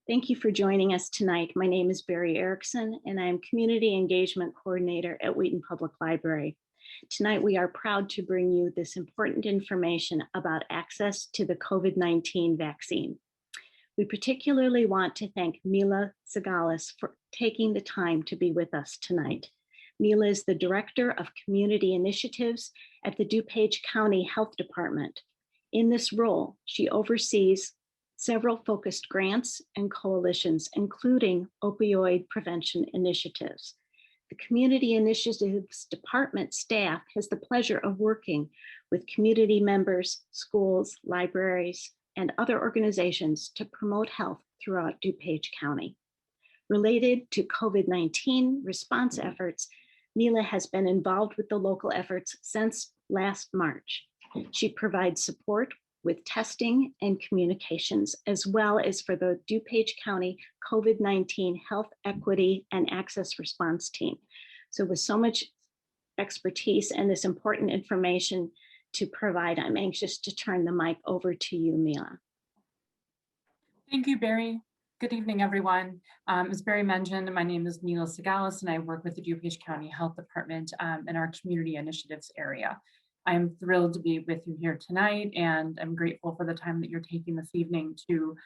Thank you for joining us tonight. My name is Barry Erickson, and I am Community Engagement Coordinator at Wheaton Public Library. Tonight, we are proud to bring you this important information about access to the COVID-19 vaccine. We particularly want to thank Mila Zagalis for taking the time to be with us tonight. Mila is the Director of Community Initiatives at the DuPage County Health Department. In this role, she oversees several focused grants and coalitions, including opioid prevention initiatives. The Community Initiatives Department staff has the pleasure of working with community members, schools, libraries, and other organizations to promote health throughout DuPage County. Related to COVID-19 response efforts, Mila has been involved with the local efforts since last March. She provides support with testing and communications, as well as for the DuPage County COVID-19 Health Equity and Access Response Team. So with so much expertise and this important information to provide, I'm anxious to turn the mic over to you, Mila. Thank you, Barry. Good evening, everyone. As Barry mentioned, my name is Mila Zagalis, and I work with the DuPage County Health Department in our community initiatives area. I'm thrilled to be with you here tonight, and I'm grateful for the time that you're taking this evening to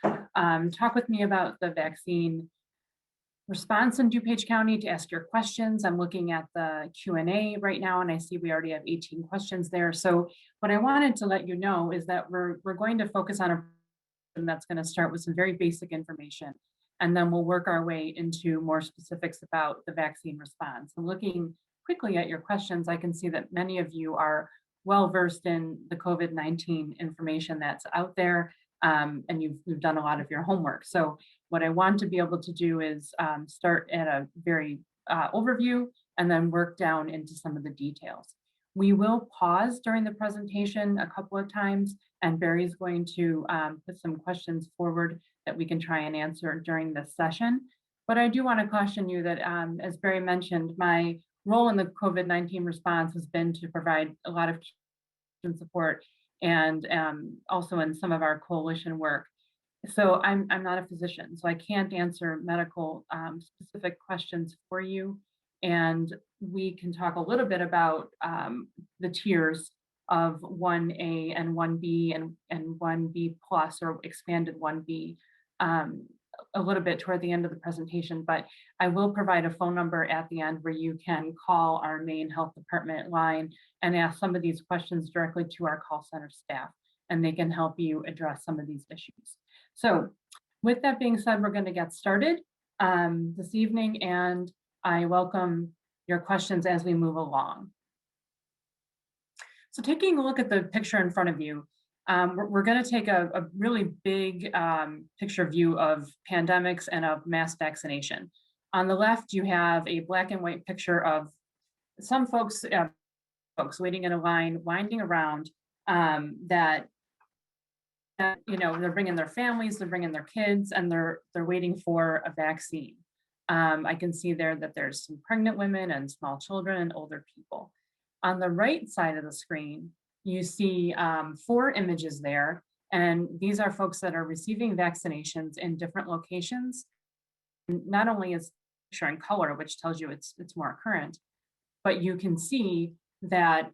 talk with me about the vaccine response in DuPage County, to ask your questions. I'm looking at the Q&A right now, and I see we already have 18 questions there. So what I wanted to let you know is that we're going to focus on a that's going to start with some very basic information, and then we'll work our way into more specifics about the vaccine response. And looking quickly at your questions, I can see that many of you are well versed in the COVID-19 information that's out there, and you've done a lot of your homework. So what I want to be able to do is start at a very overview and then work down into some of the details. We will pause during the presentation a couple of times, and Barry's going to put some questions forward that we can try and answer during this session. But I do want to caution you that, as Barry mentioned, my role in the COVID-19 response has been to provide a lot of support and also in some of our coalition work. So I'm not a physician, so I can't answer medical specific questions for you. And we can talk a little bit about the tiers of 1A and 1B and 1B plus or expanded 1B a little bit toward the end of the presentation, but I will provide a phone number at the end where you can call our main health department line and ask some of these questions directly to our call center staff, and they can help you address some of these issues. So with that being said, we're going to get started this evening, and I welcome your questions as we move along. So taking a look at the picture in front of you, we're going to take a really big picture view of pandemics and of mass vaccination. On the left, you have a black and white picture of some folks waiting in a line, winding around, that you know, they're bringing their families, they're bringing their kids, and they're waiting for a vaccine. I can see there that there's some pregnant women and small children and older people. On the right side of the screen, you see 4 images there, and these are folks that are receiving vaccinations in different locations. Not only is picture in color, which tells you it's more current, but you can see that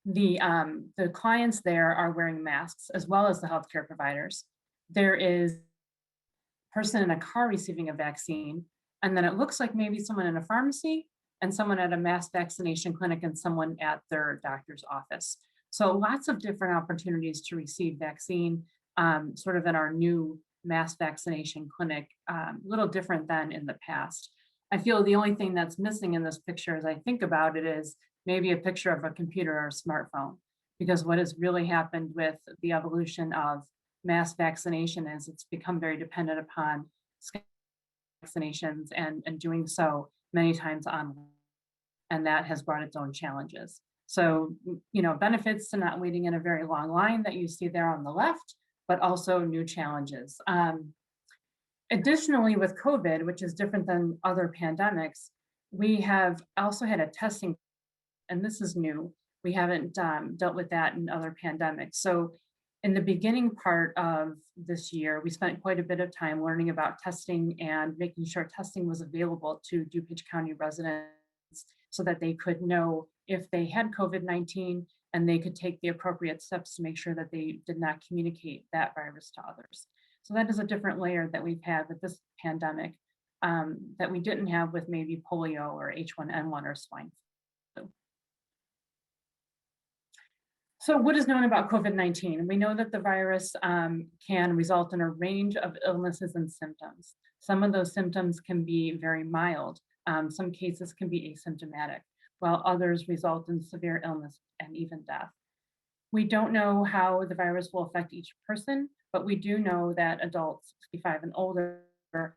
the clients there are wearing masks, as well as the healthcare providers. There is a person in a car receiving a vaccine, and then it looks like maybe someone in a pharmacy, and someone at a mass vaccination clinic, and someone at their doctor's office. So lots of different opportunities to receive vaccine, sort of in our new mass vaccination clinic, a little different than in the past. I feel the only thing that's missing in this picture, as I think about it, is maybe a picture of a computer or a smartphone, because what has really happened with the evolution of mass vaccination is it's become very dependent upon vaccinations and doing so many times online, and that has brought its own challenges. So, you know, benefits to not waiting in a very long line that you see there on the left, but also new challenges. Additionally, with COVID, which is different than other pandemics, we have also had a testing, and this is new. We haven't dealt with that in other pandemics. So In the beginning part of this year, we spent quite a bit of time learning about testing and making sure testing was available to DuPage County residents so that they could know if they had COVID-19 and they could take the appropriate steps to make sure that they did not communicate that virus to others. So that is a different layer that we've had with this pandemic that we didn't have with maybe polio or H1N1 or swine flu. So what is known about COVID-19? We know that the virus can result in a range of illnesses and symptoms. Some of those symptoms can be very mild. Some cases can be asymptomatic, while others result in severe illness and even death. We don't know how the virus will affect each person, but we do know that adults 65 and older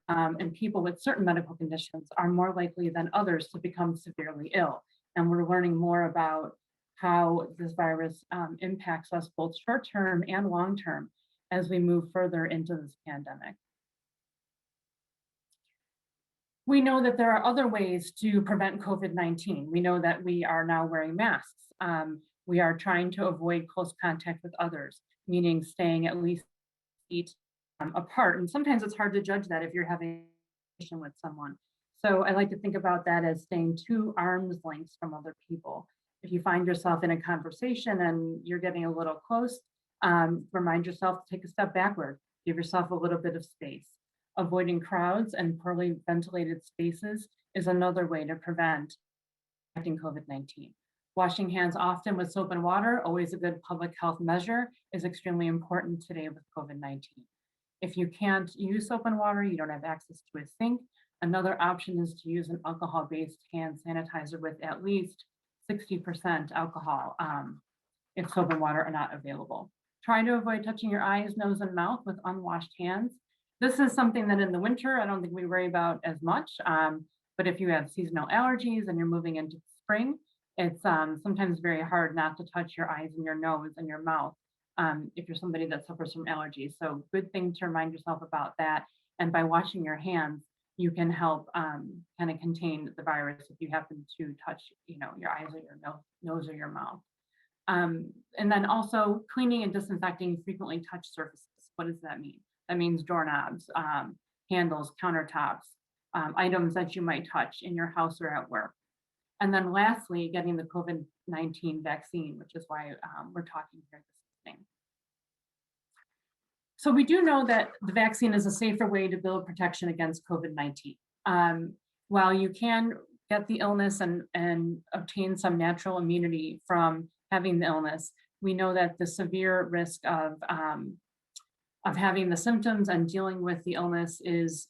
and people with certain medical conditions are more likely than others to become severely ill. And we're learning more about how this virus impacts us both short-term and long-term as we move further into this pandemic. We know that there are other ways to prevent COVID-19. We know that we are now wearing masks. We are trying to avoid close contact with others, meaning staying at least 8 feet apart. And sometimes it's hard to judge that if you're having a conversation with someone. So I like to think about that as staying 2 arms lengths from other people. If you find yourself in a conversation and you're getting a little close, remind yourself to take a step backward, give yourself a little bit of space. Avoiding crowds and poorly ventilated spaces is another way to prevent COVID-19. Washing hands often with soap and water, always a good public health measure, is extremely important today with COVID-19. If you can't use soap and water, you don't have access to a sink, another option is to use an alcohol-based hand sanitizer with at least 60% alcohol if soap and water are not available. Try to avoid touching your eyes, nose, and mouth with unwashed hands. This is something that in the winter, I don't think we worry about as much, but if you have seasonal allergies and you're moving into spring, it's sometimes very hard not to touch your eyes and your nose and your mouth if you're somebody that suffers from allergies. So good thing to remind yourself about that. And by washing your hands, you can help kind of contain the virus if you happen to touch, your eyes or your nose or your mouth. And then also cleaning and disinfecting frequently touched surfaces. What does that mean? That means doorknobs, handles, countertops, items that you might touch in your house or at work. And then lastly, getting the COVID-19 vaccine, which is why we're talking here this evening. So we do know that the vaccine is a safer way to build protection against COVID-19. While you can get the illness and obtain some natural immunity from having the illness, we know that the severe risk of having the symptoms and dealing with the illness it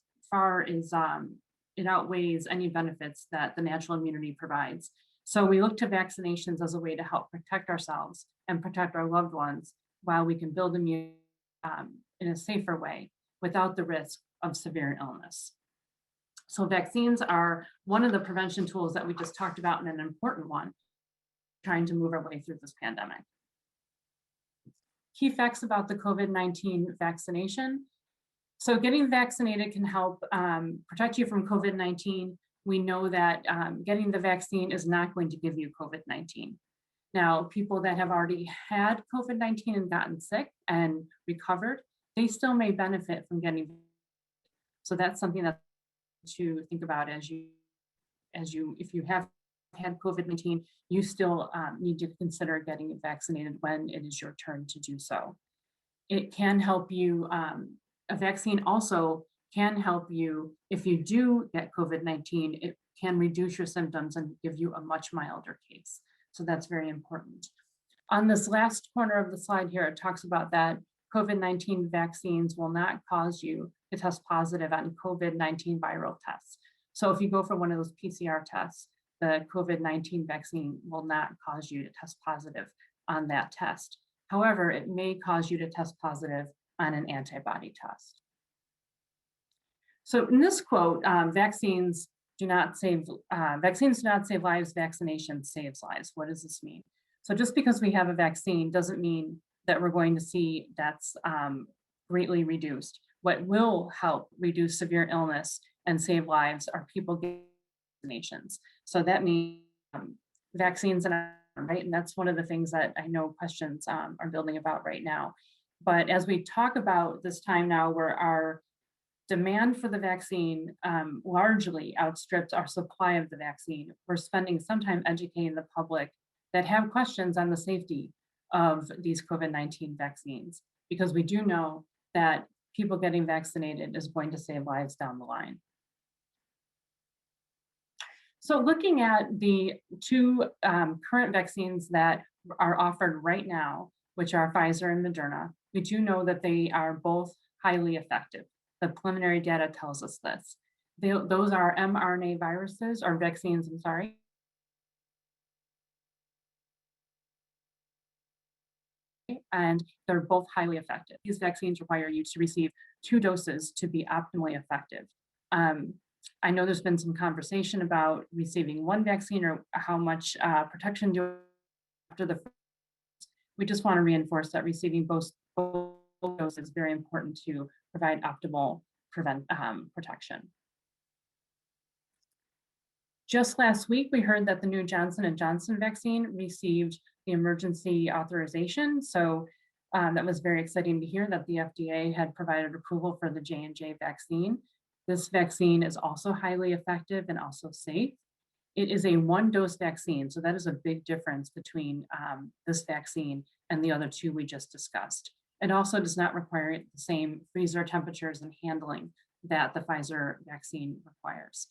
outweighs any benefits that the natural immunity provides. So we look to vaccinations as a way to help protect ourselves and protect our loved ones while we can build immunity in a safer way without the risk of severe illness. So vaccines are one of the prevention tools that we just talked about, and an important one, trying to move our way through this pandemic. Key facts about the COVID-19 vaccination. So getting vaccinated can help protect you from COVID-19. We know that getting the vaccine is not going to give you COVID-19. Now, people that have already had COVID-19 and gotten sick and recovered, they still may benefit from getting. So that's something that to think about if you have had COVID-19, you still need to consider getting vaccinated when it is your turn to do so. It can help you. A vaccine also can help you if you do get COVID-19. It can reduce your symptoms and give you a much milder case. So that's very important. On this last corner of the slide here, it talks about that COVID-19 vaccines will not cause you to test positive on COVID-19 viral tests. So if you go for one of those PCR tests, the COVID-19 vaccine will not cause you to test positive on that test. However, it may cause you to test positive on an antibody test. So in this quote, vaccines do not save lives, vaccination saves lives. What does this mean? So just because we have a vaccine doesn't mean that we're going to see deaths greatly reduced. What will help reduce severe illness and save lives are people getting vaccinations. So that means vaccines, right? And that's one of the things that I know questions are building about right now. But as we talk about this time now where our demand for the vaccine largely outstrips our supply of the vaccine, we're spending some time educating the public that have questions on the safety of these COVID-19 vaccines, because we do know that people getting vaccinated is going to save lives down the line. So looking at the two current vaccines that are offered right now, which are Pfizer and Moderna, we do know that they are both highly effective. The preliminary data tells us this. Those are mRNA viruses or vaccines, I'm sorry. And they're both highly effective. These vaccines require you to receive 2 doses to be optimally effective. I know there's been some conversation about receiving 1 vaccine or how much protection do after the first. We just want to reinforce that receiving both doses is very important to provide optimal protection. Just last week, we heard that the new Johnson & Johnson vaccine received the emergency authorization. So that was very exciting to hear that the FDA had provided approval for the J&J vaccine. This vaccine is also highly effective and also safe. It is a 1-dose vaccine, so that is a big difference between this vaccine and the other 2 we just discussed. It also does not require the same freezer temperatures and handling that the Pfizer vaccine requires.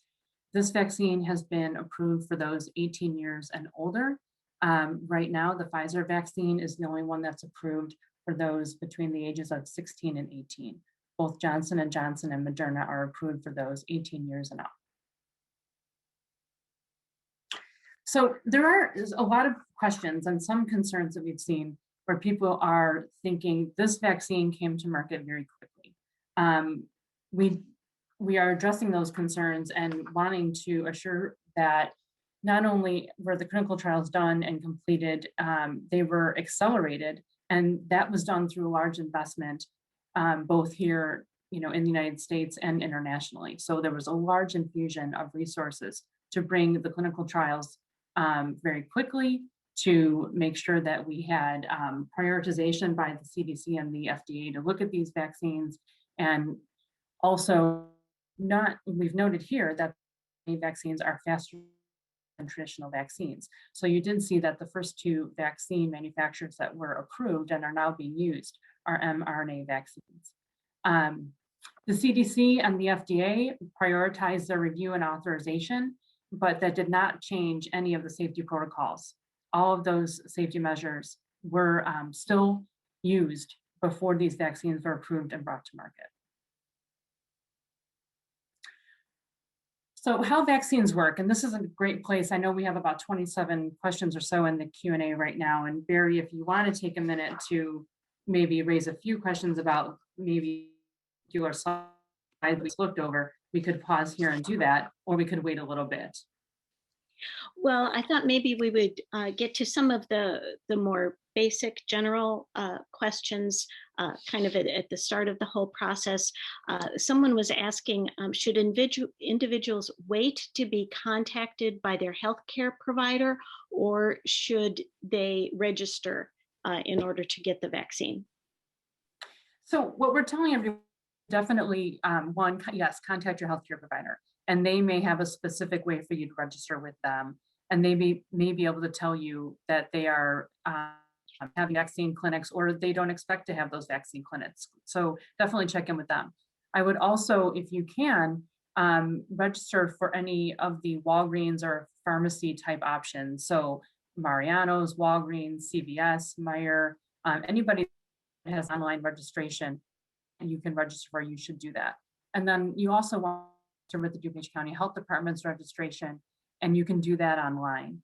This vaccine has been approved for those 18 years and older. Right now, the Pfizer vaccine is the only one that's approved for those between the ages of 16 and 18. Both Johnson & Johnson and Moderna are approved for those 18 years and up. So there are a lot of questions and some concerns that we've seen where people are thinking this vaccine came to market very quickly. We are addressing those concerns and wanting to assure that not only were the clinical trials done and completed, they were accelerated, and that was done through a large investment, both here, in the United States and internationally. So there was a large infusion of resources to bring the clinical trials very quickly, to make sure that we had prioritization by the CDC and the FDA to look at these vaccines. And also, we've noted here that vaccines are faster than traditional vaccines. So you did see that the first 2 vaccine manufacturers that were approved and are now being used are mRNA vaccines. The CDC and the FDA prioritized their review and authorization, but that did not change any of the safety protocols. All of those safety measures were still used before these vaccines were approved and brought to market. So how vaccines work, and this is a great place. I know we have about 27 questions or so in the Q&A right now. And Barry, if you want to take a minute to maybe raise a few questions about maybe your slide we looked over, we could pause here and do that, or we could wait a little bit. Well, I thought maybe we would get to some of the more basic general questions kind of at the start of the whole process. Someone was asking, should individuals wait to be contacted by their healthcare provider, or should they register in order to get the vaccine? So what we're telling everyone, definitely one, yes, contact your healthcare provider, and they may have a specific way for you to register with them. And they may be able to tell you that they are having vaccine clinics, or they don't expect to have those vaccine clinics. So definitely check in with them. I would also, if you can, register for any of the Walgreens or pharmacy type options. So Mariano's, Walgreens, CVS, Meijer, anybody that has online registration and you can register for, you should do that. And then you also want to register with the DuPage County Health Department's registration, and you can do that online.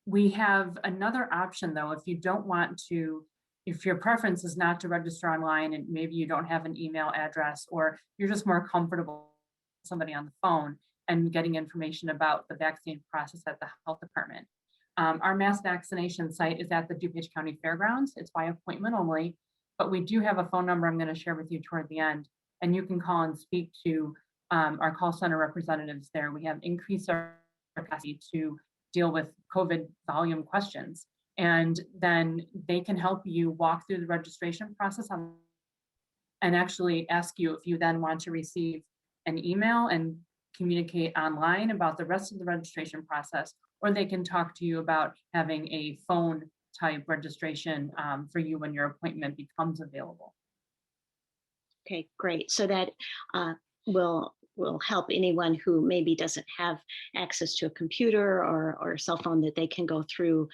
We have another option though, if you don't want to, if your preference is not to register online and maybe you don't have an email address, or you're just more comfortable with somebody on the phone and getting information about the vaccine process at the health department. Our mass vaccination site is at the DuPage County Fairgrounds. It's by appointment only, but we do have a phone number I'm going to share with you toward the end, and you can call and speak to our call center representatives there. We have increased our capacity to deal with COVID volume questions. And then they can help you walk through the registration process and actually ask you if you then want to receive an email and communicate online about the rest of the registration process, or they can talk to you about having a phone type registration for you when your appointment becomes available. Okay, great. So that will help anyone who maybe doesn't have access to a computer or a cell phone, that they can go through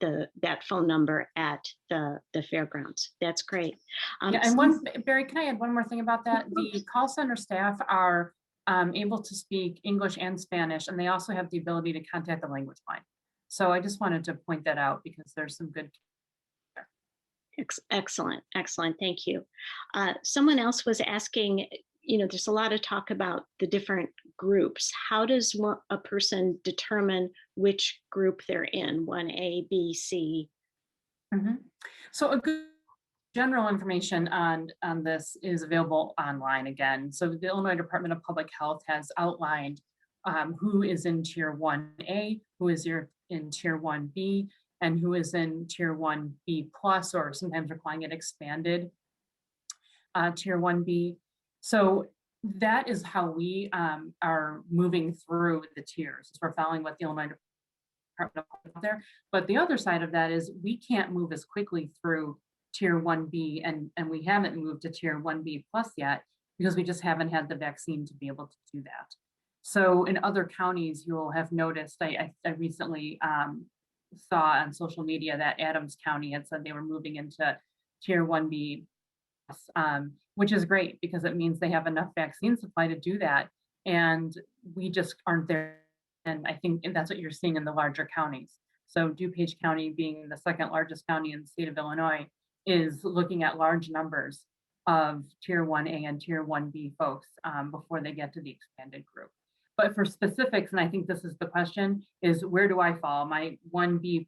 that phone number at the fairgrounds. That's great. Yeah, and Barry, can I add one more thing about that? The call center staff are able to speak English and Spanish, and they also have the ability to contact the language line. So I just wanted to point that out because there's some good. Excellent, excellent. Thank you. Someone else was asking, there's a lot of talk about the different groups. How does a person determine which group they're in, 1A, B, C? Mm-hmm. So a good general information on this is available online again. So the Illinois Department of Public Health has outlined who is in Tier 1A, who is in Tier 1B, and who is in Tier 1B+, or sometimes we're calling it expanded Tier 1B. So that is how we are moving through the tiers. We're following what the Illinois Department of Public Health there. But the other side of that is we can't move as quickly through Tier 1B, and we haven't moved to Tier 1B+ yet because we just haven't had the vaccine to be able to do that. So in other counties, you'll have noticed, I recently saw on social media that Adams County had said they were moving into Tier 1B, which is great because it means they have enough vaccine supply to do that. And we just aren't there. And I think that's what you're seeing in the larger counties. So DuPage County, being the second largest county in the state of Illinois, is looking at large numbers of Tier 1A and Tier 1B folks before they get to the expanded group. But for specifics, and I think this is the question, is where do I fall? My 1B,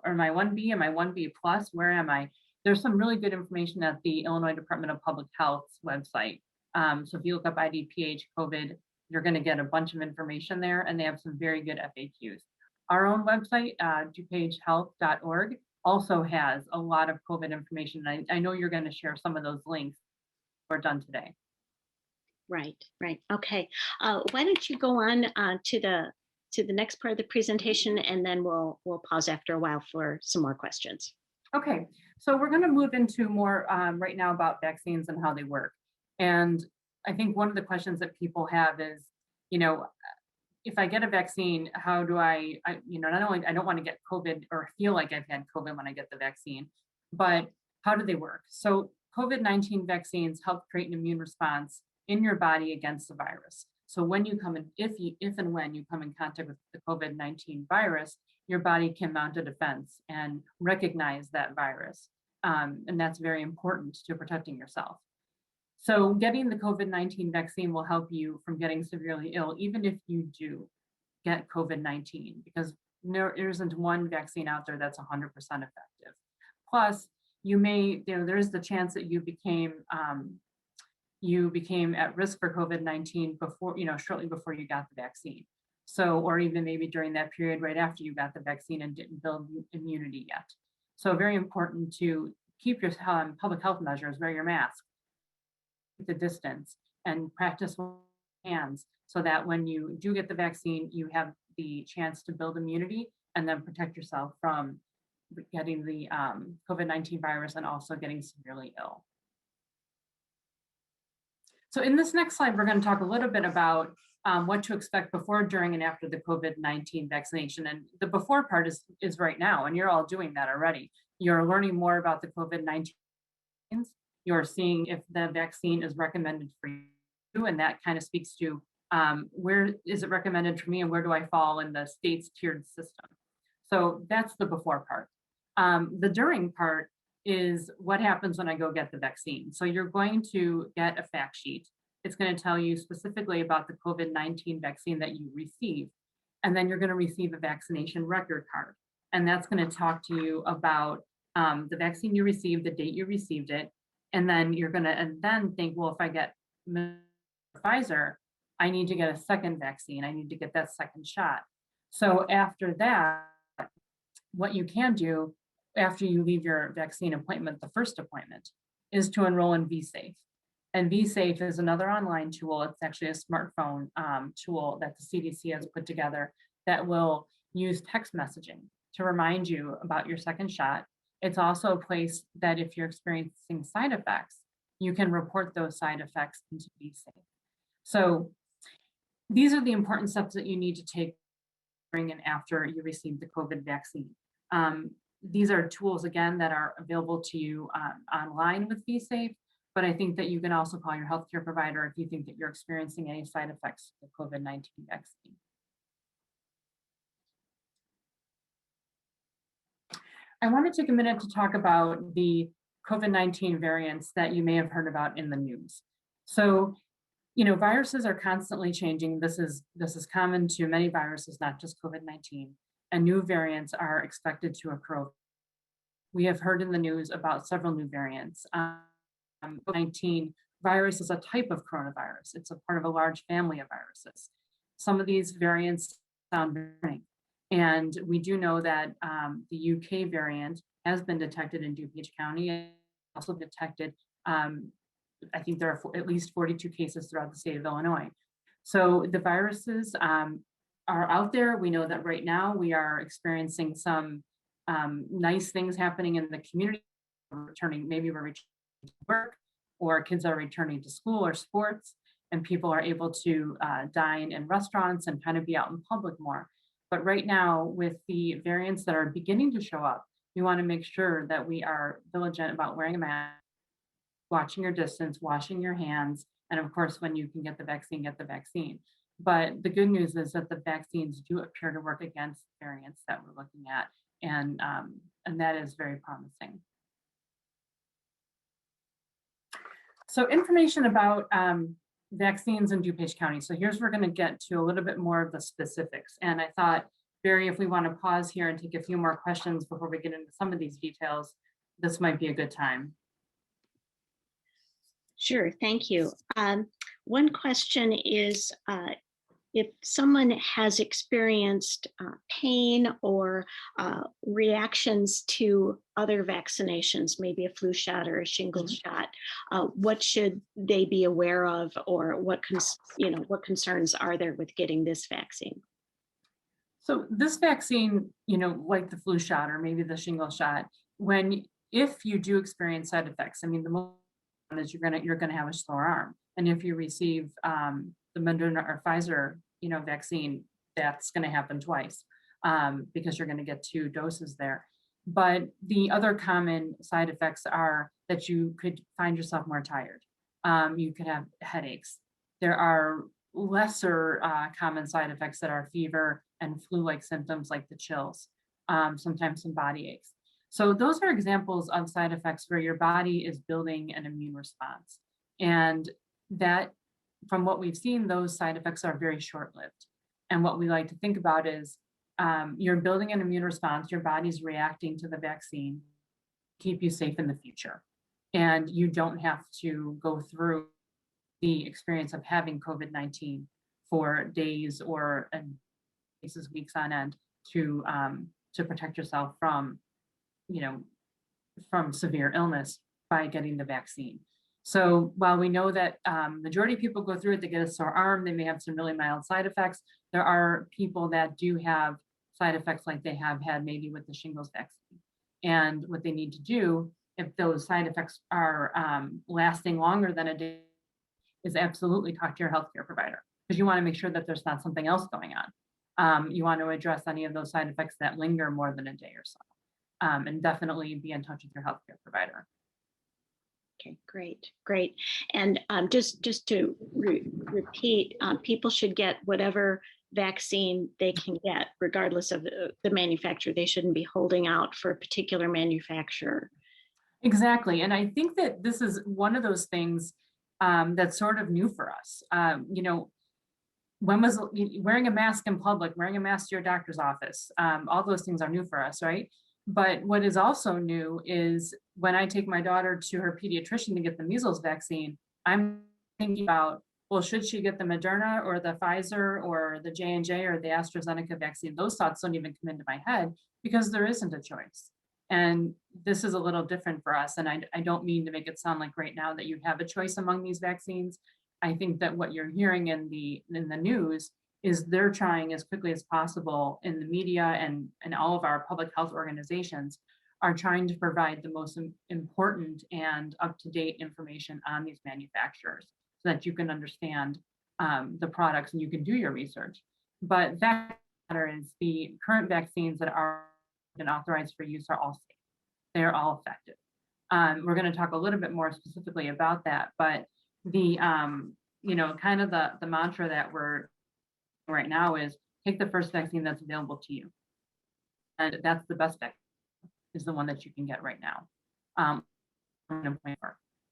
or my 1B and my 1B+, where am I? There's some really good information at the Illinois Department of Public Health's website. So if you look up IDPH COVID, you're going to get a bunch of information there, and they have some very good FAQs. Our own website, DuPageHealth.org, also has a lot of COVID information. I know you're going to share some of those links we're done today. Right. Okay. Why don't you go on to the next part of the presentation, and then we'll pause after a while for some more questions. Okay, so we're going to move into more right now about vaccines and how they work. And I think one of the questions that people have is, if I get a vaccine, how do I not only I don't want to get COVID or feel like I've had COVID when I get the vaccine, but how do they work? So COVID-19 vaccines help create an immune response in your body against the virus. So when you come in, if and when you come in contact with the COVID-19 virus, your body can mount a defense and recognize that virus. And that's very important to protecting yourself. So getting the COVID-19 vaccine will help you from getting severely ill, even if you do get COVID-19, because there isn't one vaccine out there that's 100% effective. Plus, there is the chance that you became at risk for COVID-19 before, shortly before you got the vaccine. So, or even maybe during that period right after you got the vaccine and didn't build immunity yet. So very important to keep your public health measures, wear your mask, keep the distance, and practice hands so that when you do get the vaccine, you have the chance to build immunity and then protect yourself from getting the COVID-19 virus and also getting severely ill. So in this next slide, we're going to talk a little bit about what to expect before, during, and after the COVID-19 vaccination. And the before part is right now, and you're all doing that already. You're learning more about the COVID-19. You're seeing if the vaccine is recommended for you, and that kind of speaks to where is it recommended for me and where do I fall in the state's tiered system. So that's the before part. The during part is what happens when I go get the vaccine. So you're going to get a fact sheet. It's going to tell you specifically about the COVID-19 vaccine that you received. And then you're going to receive a vaccination record card. And that's going to talk to you about the vaccine you received, the date you received it. And then you're going to then think, well, if I get Pfizer, I need to get a second vaccine. I need to get that second shot. So after that, what you can do after you leave your vaccine appointment, the first appointment, is to enroll in Vsaf. And Vsaf is another online tool. It's actually a smartphone tool that the CDC has put together that will use text messaging to remind you about your second shot. It's also a place that if you're experiencing side effects, you can report those side effects into Vsaf. So these are the important steps that you need to take during and after you receive the COVID vaccine. These are tools, again, that are available to you online with Vsaf, but I think that you can also call your healthcare provider if you think that you're experiencing any side effects of the COVID-19 vaccine. I want to take a minute to talk about the COVID-19 variants that you may have heard about in the news. So, viruses are constantly changing. This is common to many viruses, not just COVID-19, and new variants are expected to occur. We have heard in the news about several new variants. COVID-19 virus is a type of coronavirus. It's a part of a large family of viruses. Some of these variants sound very, and we do know that the UK variant has been detected in DuPage County and also detected, I think there are at least 42 cases throughout the state of Illinois. So the viruses are out there. We know that right now we are experiencing some nice things happening in the community. Maybe we're returning to work, or kids are returning to school or sports, and people are able to dine in restaurants and kind of be out in public more. But right now, with the variants that are beginning to show up, we want to make sure that we are diligent about wearing a mask, watching your distance, washing your hands, and of course, when you can get the vaccine, get the vaccine. But the good news is that the vaccines do appear to work against variants that we're looking at, and that is very promising. So information about vaccines in DuPage County. So here's where we're going to get to a little bit more of the specifics. And I thought, Barry, if we want to pause here and take a few more questions before we get into some of these details, this might be a good time. Sure, thank you. One question is, if someone has experienced pain or reactions to other vaccinations, maybe a flu shot or a shingles shot, what should they be aware of, or what concerns are there with getting this vaccine? So this vaccine, like the flu shot or maybe the shingles shot, if you do experience side effects, I mean, the most is you're gonna have a sore arm, and if you receive the Moderna or Pfizer, vaccine, that's going to happen twice because you're going to get 2 doses there. But the other common side effects are that you could find yourself more tired. You could have headaches. There are lesser common side effects that are fever and flu-like symptoms like the chills, sometimes some body aches. So those are examples of side effects where your body is building an immune response. And that, from what we've seen, those side effects are very short-lived. And what we like to think about is you're building an immune response, your body's reacting to the vaccine, keep you safe in the future. And you don't have to go through the experience of having COVID-19 for days or cases weeks on end to protect yourself from, from severe illness by getting the vaccine. So while we know that majority of people go through it, they get a sore arm, they may have some really mild side effects. There are people that do have side effects like they have had maybe with the shingles vaccine. And what they need to do, if those side effects are lasting longer than a day, is absolutely talk to your healthcare provider, because you want to make sure that there's not something else going on. You want to address any of those side effects that linger more than a day or so, and definitely be in touch with your healthcare provider. Okay, great. And just to repeat, people should get whatever vaccine they can get, regardless of the manufacturer. They shouldn't be holding out for a particular manufacturer. Exactly. And I think that this is one of those things that's sort of new for us. When was wearing a mask in public, wearing a mask to your doctor's office, all those things are new for us, right? But what is also new is when I take my daughter to her pediatrician to get the measles vaccine, I'm thinking about well, should she get the Moderna or the Pfizer or the J&J or the AstraZeneca vaccine? Those thoughts don't even come into my head because there isn't a choice. And this is a little different for us. And I don't mean to make it sound like right now that you have a choice among these vaccines. I think that what you're hearing in the news is they're trying as quickly as possible in the media and all of our public health organizations are trying to provide the most important and up-to-date information on these manufacturers so that you can understand the products and you can do your research. But that matter is the current vaccines that are been authorized for use are all safe. They're all effective. We're going to talk a little bit more specifically about that, but the kind of the mantra that we're right now is take the first vaccine that's available to you, and that's the best vaccine is the one that you can get right now.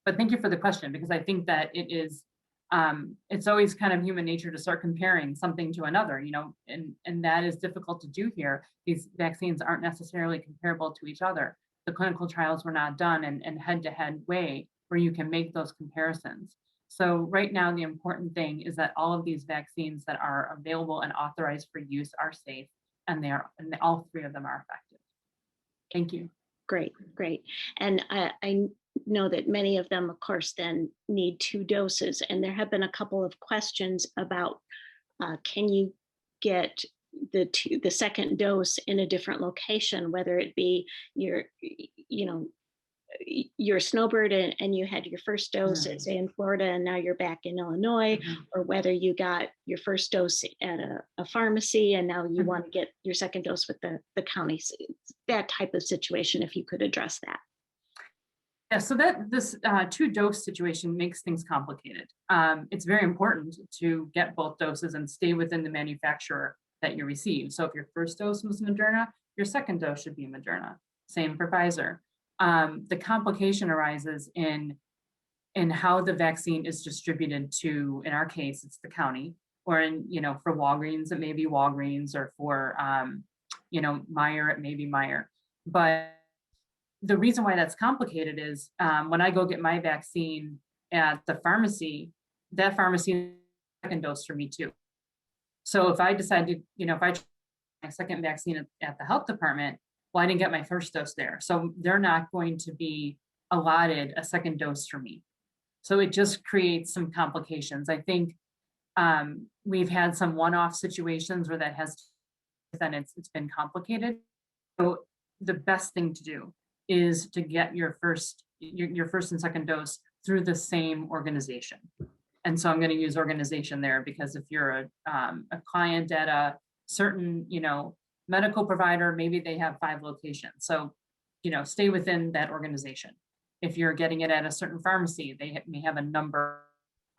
But thank you for the question, because I think that it is it's always kind of human nature to start comparing something to another, and that is difficult to do here. These vaccines aren't necessarily comparable to each other. The clinical trials were not done in head-to-head way where you can make those comparisons. So right now, the important thing is that all of these vaccines that are available and authorized for use are safe, and all three of them are effective. Thank you. Great. And I know that many of them, of course, then need 2 doses. And there have been a couple of questions about can you get the second dose in a different location, whether it be you're a snowbird and you had your first dose, say in Florida, and now you're back in Illinois, or whether you got your first dose at a pharmacy and now you want to get your second dose with the county, that type of situation, if you could address that. Yeah, so this 2-dose situation makes things complicated. It's very important to get both doses and stay within the manufacturer that you receive. So if your first dose was Moderna, your second dose should be Moderna. Same for Pfizer. The complication arises in how the vaccine is distributed to, in our case, it's the county, or for Walgreens, it may be Walgreens, or for, Meijer, it may be Meijer. But the reason why that's complicated is when I go get my vaccine at the pharmacy, that pharmacy is a second dose for me too. So if I decide to, if I try my second vaccine at the health department, well, I didn't get my first dose there. So they're not going to be allotted a second dose for me. So it just creates some complications. I think we've had some one-off situations where that has, then it's been complicated. So the best thing to do is to get your first and second dose through the same organization. And so I'm going to use organization there because if you're a client at a certain, medical provider, maybe they have 5 locations. So, stay within that organization. If you're getting it at a certain pharmacy, they may have a number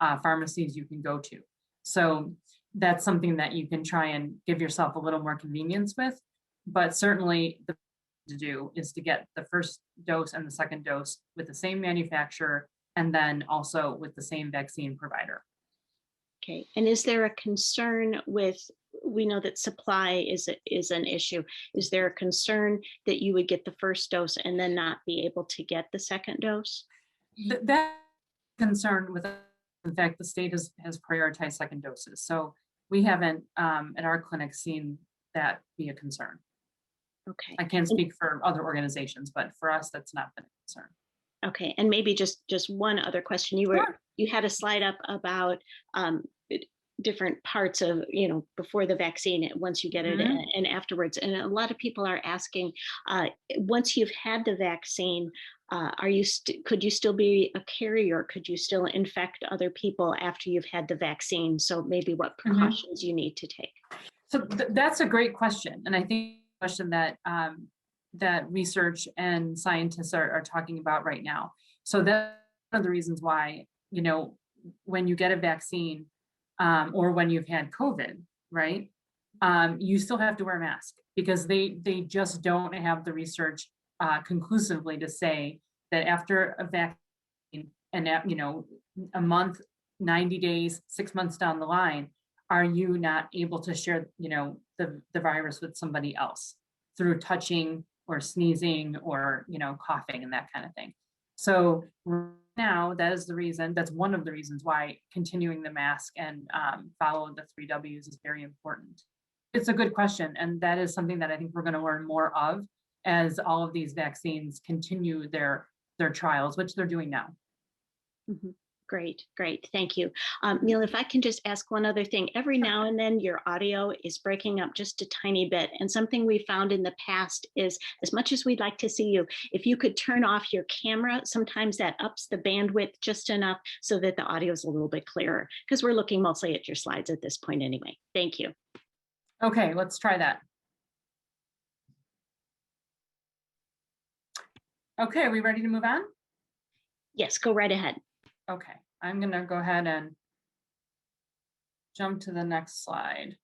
of pharmacies you can go to. So that's something that you can try and give yourself a little more convenience with. But certainly the to do is to get the first dose and the second dose with the same manufacturer, and then also with the same vaccine provider. Okay. And is there a concern with, we know that supply is an issue. Is there a concern that you would get the first dose and then not be able to get the second dose? That concern with, in fact, the state has prioritized second doses. So we haven't at our clinic seen that be a concern. Okay. I can't speak for other organizations, but for us, that's not been a concern. Okay, and maybe just one other question. You had a slide up about different parts of, before the vaccine, once you get it, and afterwards. And a lot of people are asking, once you've had the vaccine, could you still be a carrier? Could you still infect other people after you've had the vaccine? So maybe what precautions you need to take? So that's a great question, and I think a question that that research and scientists are talking about right now. So that's one of the reasons why, when you get a vaccine or when you've had COVID, right, you still have to wear a mask because they just don't have the research conclusively to say that after a vaccine and a month, 90 days, 6 months down the line, are you not able to share, the virus with somebody else through touching or sneezing or, coughing and that kind of thing. So right now, that is the reason, that's one of the reasons why continuing the mask and follow the 3 Ws is very important. It's a good question. And that is something that I think we're going to learn more of as all of these vaccines continue their trials, which they're doing now. Mhm. Great, great. Thank you. Neil, if I can just ask one other thing. Every now and then your audio is breaking up just a tiny bit. And something we found in the past is, as much as we'd like to see you, if you could turn off your camera, sometimes that ups the bandwidth just enough so that the audio is a little bit clearer, because we're looking mostly at your slides at this point anyway. Thank you. Okay, let's try that. Okay, are we ready to move on? Yes, go right ahead. Okay, I'm going to go ahead and jump to the next slide.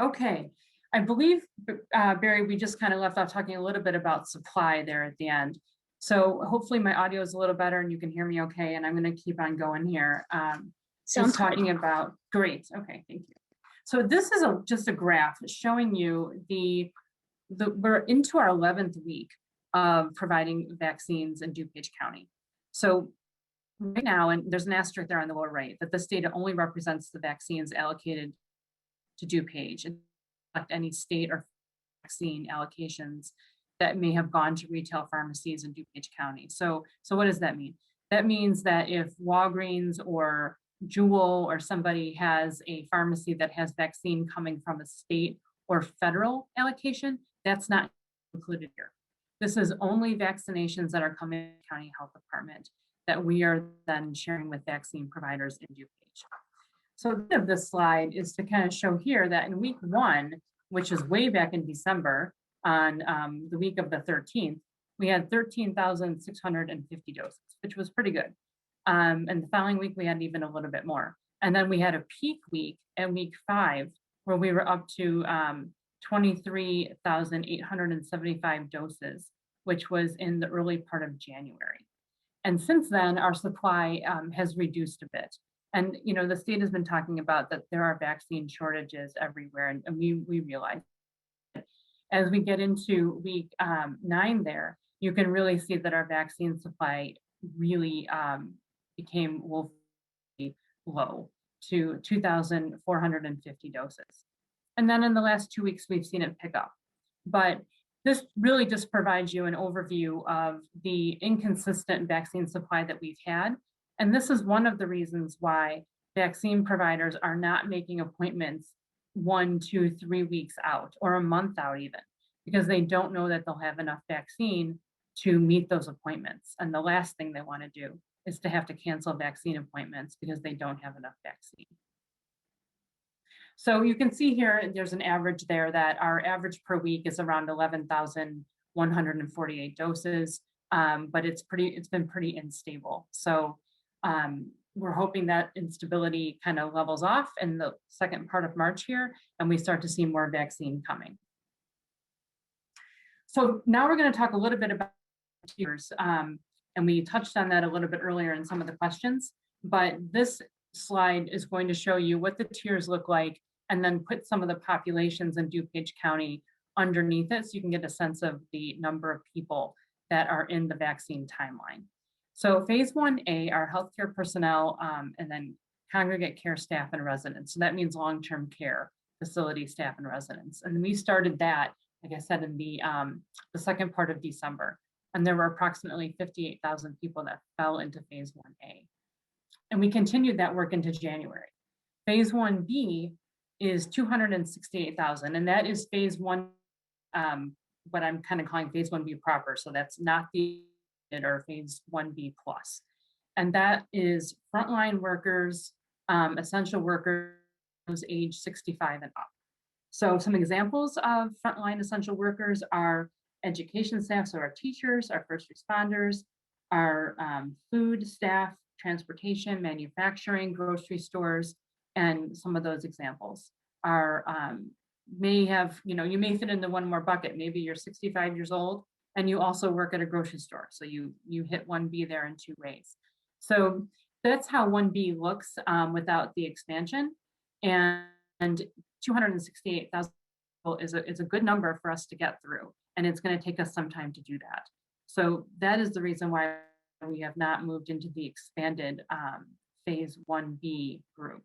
Okay, I believe, Barry, we just kind of left off talking a little bit about supply there at the end. So hopefully my audio is a little better and you can hear me okay, and I'm going to keep on going here. Sounds talking about, great, okay, thank you. So this is just a graph showing you we're into our 11th week of providing vaccines in DuPage County. So right now, and there's an asterisk there on the lower right, that this data only represents the vaccines allocated to DuPage and not any state or vaccine allocations that may have gone to retail pharmacies in DuPage County. So what does that mean? That means that if Walgreens or Jewel or somebody has a pharmacy that has vaccine coming from a state or federal allocation, that's not included here. This is only vaccinations that are coming to the county health department that we are then sharing with vaccine providers in DuPage. So the end of this slide is to kind of show here that in week 1, which is way back in December, on the week of the 13th, we had 13,650 doses, which was pretty good. And the following week, we had even a little bit more. And then we had a peak week at week 5, where we were up to 23,875 doses, which was in the early part of January. And since then, our supply has reduced a bit. And the state has been talking about that there are vaccine shortages everywhere, and we realize it. As we get into week 9 there, you can really see that our vaccine supply really became woefully low to 2,450 doses. And then in the last 2 weeks, we've seen it pick up. But this really just provides you an overview of the inconsistent vaccine supply that we've had. And this is one of the reasons why vaccine providers are not making appointments 1, 2, 3 weeks out or a month out even, because they don't know that they'll have enough vaccine to meet those appointments. And the last thing they want to do is to have to cancel vaccine appointments because they don't have enough vaccine. So you can see here, there's an average there that our average per week is around 11,148 doses, but it's been pretty unstable. So we're hoping that instability kind of levels off in the second part of March here, and we start to see more vaccine coming. So now we're going to talk a little bit about tiers, and we touched on that a little bit earlier in some of the questions, but this slide is going to show you what the tiers look like and then put some of the populations in DuPage County underneath it so you can get a sense of the number of people that are in the vaccine timeline. So phase 1A are healthcare personnel and then congregate care staff and residents. So that means long-term care facility staff and residents. And we started that, like I said, in the second part of December. And there were approximately 58,000 people that fell into phase 1A. And we continued that work into January. Phase 1B is 268,000, and that is phase 1, what I'm kind of calling phase 1B proper. So that's not the or phase 1B plus. And that is frontline workers, essential workers age 65 and up. So some examples of frontline essential workers are education staff, so our teachers, our first responders, our food staff, transportation, manufacturing, grocery stores, and some of those examples are may have, you may fit into one more bucket. Maybe you're 65 years old and you also work at a grocery store. So you hit 1B there in 2 ways. So that's how 1B looks without the expansion. And 268,000 people is a good number for us to get through, and it's going to take us some time to do that. So that is the reason why we have not moved into the expanded phase 1B group.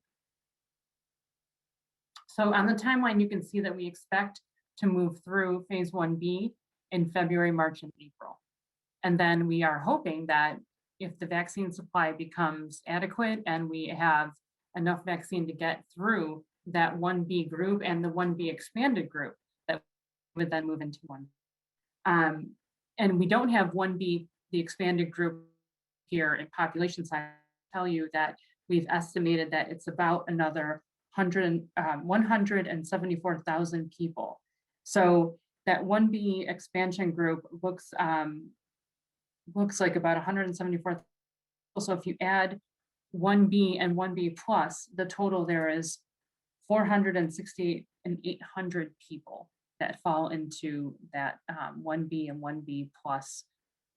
So on the timeline, you can see that we expect to move through phase 1B in February, March, and April. And then we are hoping that if the vaccine supply becomes adequate and we have enough vaccine to get through that 1B group and the 1B expanded group, that would then move into 1. And we don't have 1B, the expanded group here in population size. I'll tell you that we've estimated that it's about another 174,000 people. So that 1B expansion group looks like about 174,000. So if you add 1B and 1B plus, the total there is 468,800 people that fall into that 1B and 1B plus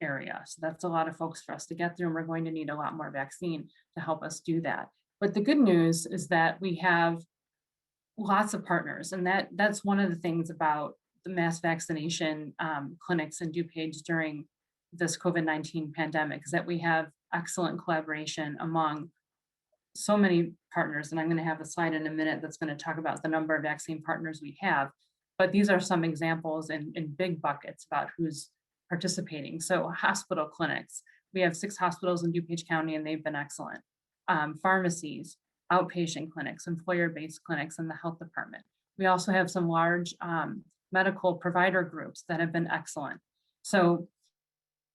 area. So that's a lot of folks for us to get through, and we're going to need a lot more vaccine to help us do that. But the good news is that we have lots of partners, and that's one of the things about the mass vaccination clinics in DuPage during this COVID-19 pandemic, is that we have excellent collaboration among so many partners. And I'm going to have a slide in a minute that's going to talk about the number of vaccine partners we have. But these are some examples in big buckets about who's participating. So hospital clinics, we have 6 hospitals in DuPage County, and they've been excellent. Pharmacies, outpatient clinics, employer-based clinics, and the health department. We also have some large medical provider groups that have been excellent. So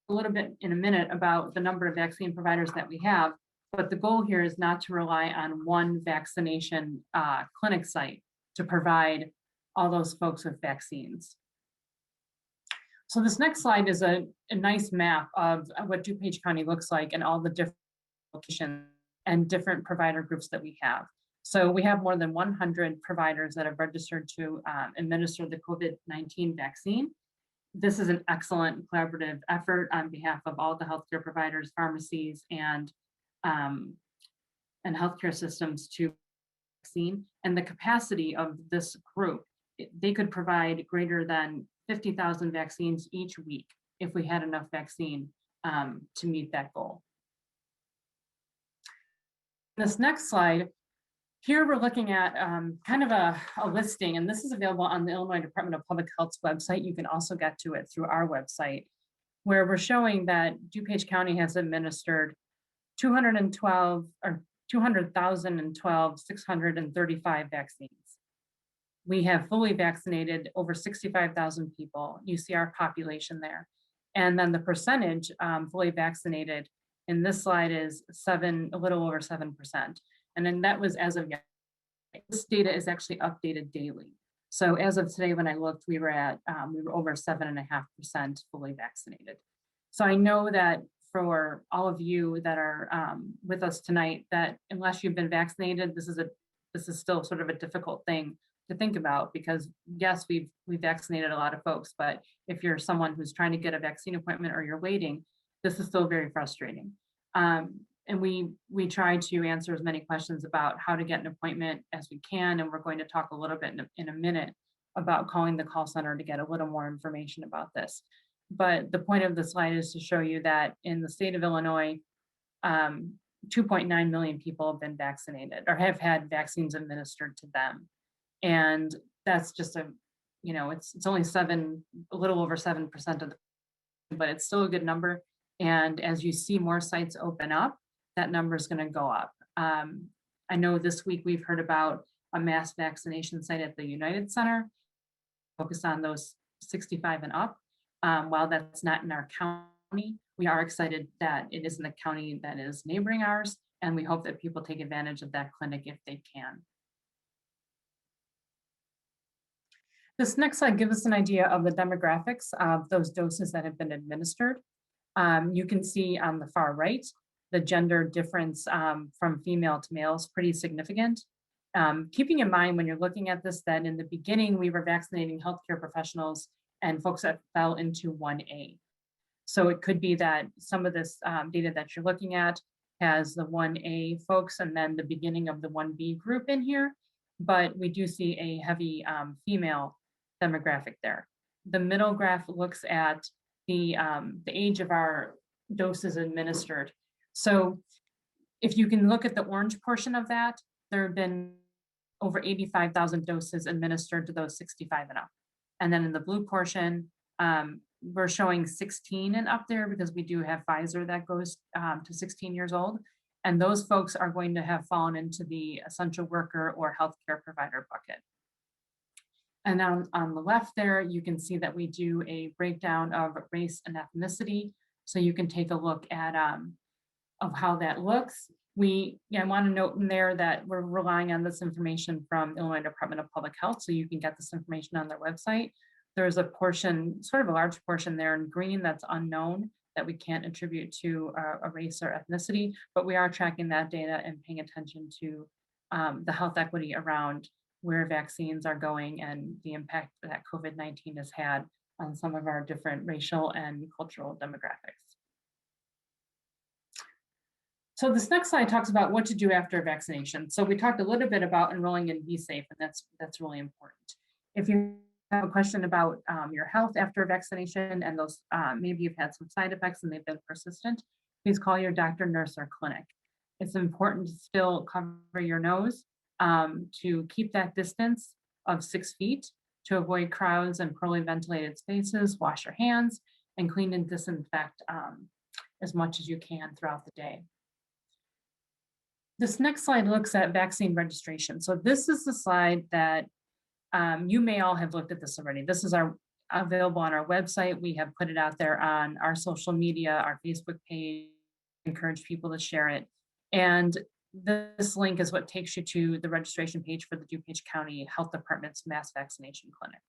a little bit in a minute about the number of vaccine providers that we have, but the goal here is not to rely on one vaccination clinic site to provide all those folks with vaccines. So this next slide is a nice map of what DuPage County looks like and all the different locations and different provider groups that we have. So we have more than 100 providers that have registered to administer the COVID-19 vaccine. This is an excellent collaborative effort on behalf of all the healthcare providers, pharmacies, and healthcare systems to vaccine. And the capacity of this group, they could provide greater than 50,000 vaccines each week if we had enough vaccine to meet that goal. This next slide, here we're looking at kind of a listing, and this is available on the Illinois Department of Public Health's website. You can also get to it through our website, where we're showing that DuPage County has administered 200,012,635 vaccines. We have fully vaccinated over 65,000 people. You see our population there. And then the percentage fully vaccinated in this slide is a little over 7%. And then that was as of yesterday. This data is actually updated daily. So as of today, when I looked, we were over 7.5% fully vaccinated. So I know that for all of you that are with us tonight, that unless you've been vaccinated, this is still sort of a difficult thing to think about, because yes, we've vaccinated a lot of folks, but if you're someone who's trying to get a vaccine appointment or you're waiting, this is still very frustrating. And we try to answer as many questions about how to get an appointment as we can, and we're going to talk a little bit in a minute about calling the call center to get a little more information about this. But the point of the slide is to show you that in the state of Illinois, 2.9 million people have been vaccinated or have had vaccines administered to them. And that's just it's only a little over 7% of the, but it's still a good number. And as you see more sites open up, that number is going to go up. I know this week we've heard about a mass vaccination site at the United Center, focused on those 65 and up. While that's not in our county, we are excited that it is in the county that is neighboring ours, and we hope that people take advantage of that clinic if they can. This next slide gives us an idea of the demographics of those doses that have been administered. You can see on the far right, the gender difference from female to male is pretty significant. Keeping in mind when you're looking at this, that in the beginning, we were vaccinating healthcare professionals and folks that fell into 1A. So it could be that some of this data that you're looking at has the 1A folks and then the beginning of the 1B group in here. but we do see a heavy female demographic there. The middle graph looks at the age of our doses administered. So if you can look at the orange portion of that, there have been over 85,000 doses administered to those 65 and up. And then in the blue portion, we're showing 16 and up there because we do have Pfizer that goes to 16 years old. And those folks are going to have fallen into the essential worker or healthcare provider bucket. And on the left there, you can see that we do a breakdown of race and ethnicity. So you can take a look at of how that looks. I want to note in there that we're relying on this information from Illinois Department of Public Health, so you can get this information on their website. There's a portion, sort of a large portion there in green that's unknown that we can't attribute to a race or ethnicity, but we are tracking that data and paying attention to the health equity around where vaccines are going and the impact that COVID-19 has had on some of our different racial and cultural demographics. So this next slide talks about what to do after vaccination. So we talked a little bit about enrolling in Vsaf, and that's really important. If you have a question about your health after vaccination and those maybe you've had some side effects and they've been persistent, please call your doctor, nurse, or clinic. It's important to still cover your nose, to keep that distance of 6 feet, to avoid crowds and poorly ventilated spaces, wash your hands, and clean and disinfect as much as you can throughout the day. This next slide looks at vaccine registration. So this is the slide that you may all have looked at this already. This is available on our website. We have put it out there on our social media, our Facebook page, encourage people to share it. And this link is what takes you to the registration page for the DuPage County Health Department's mass vaccination clinic.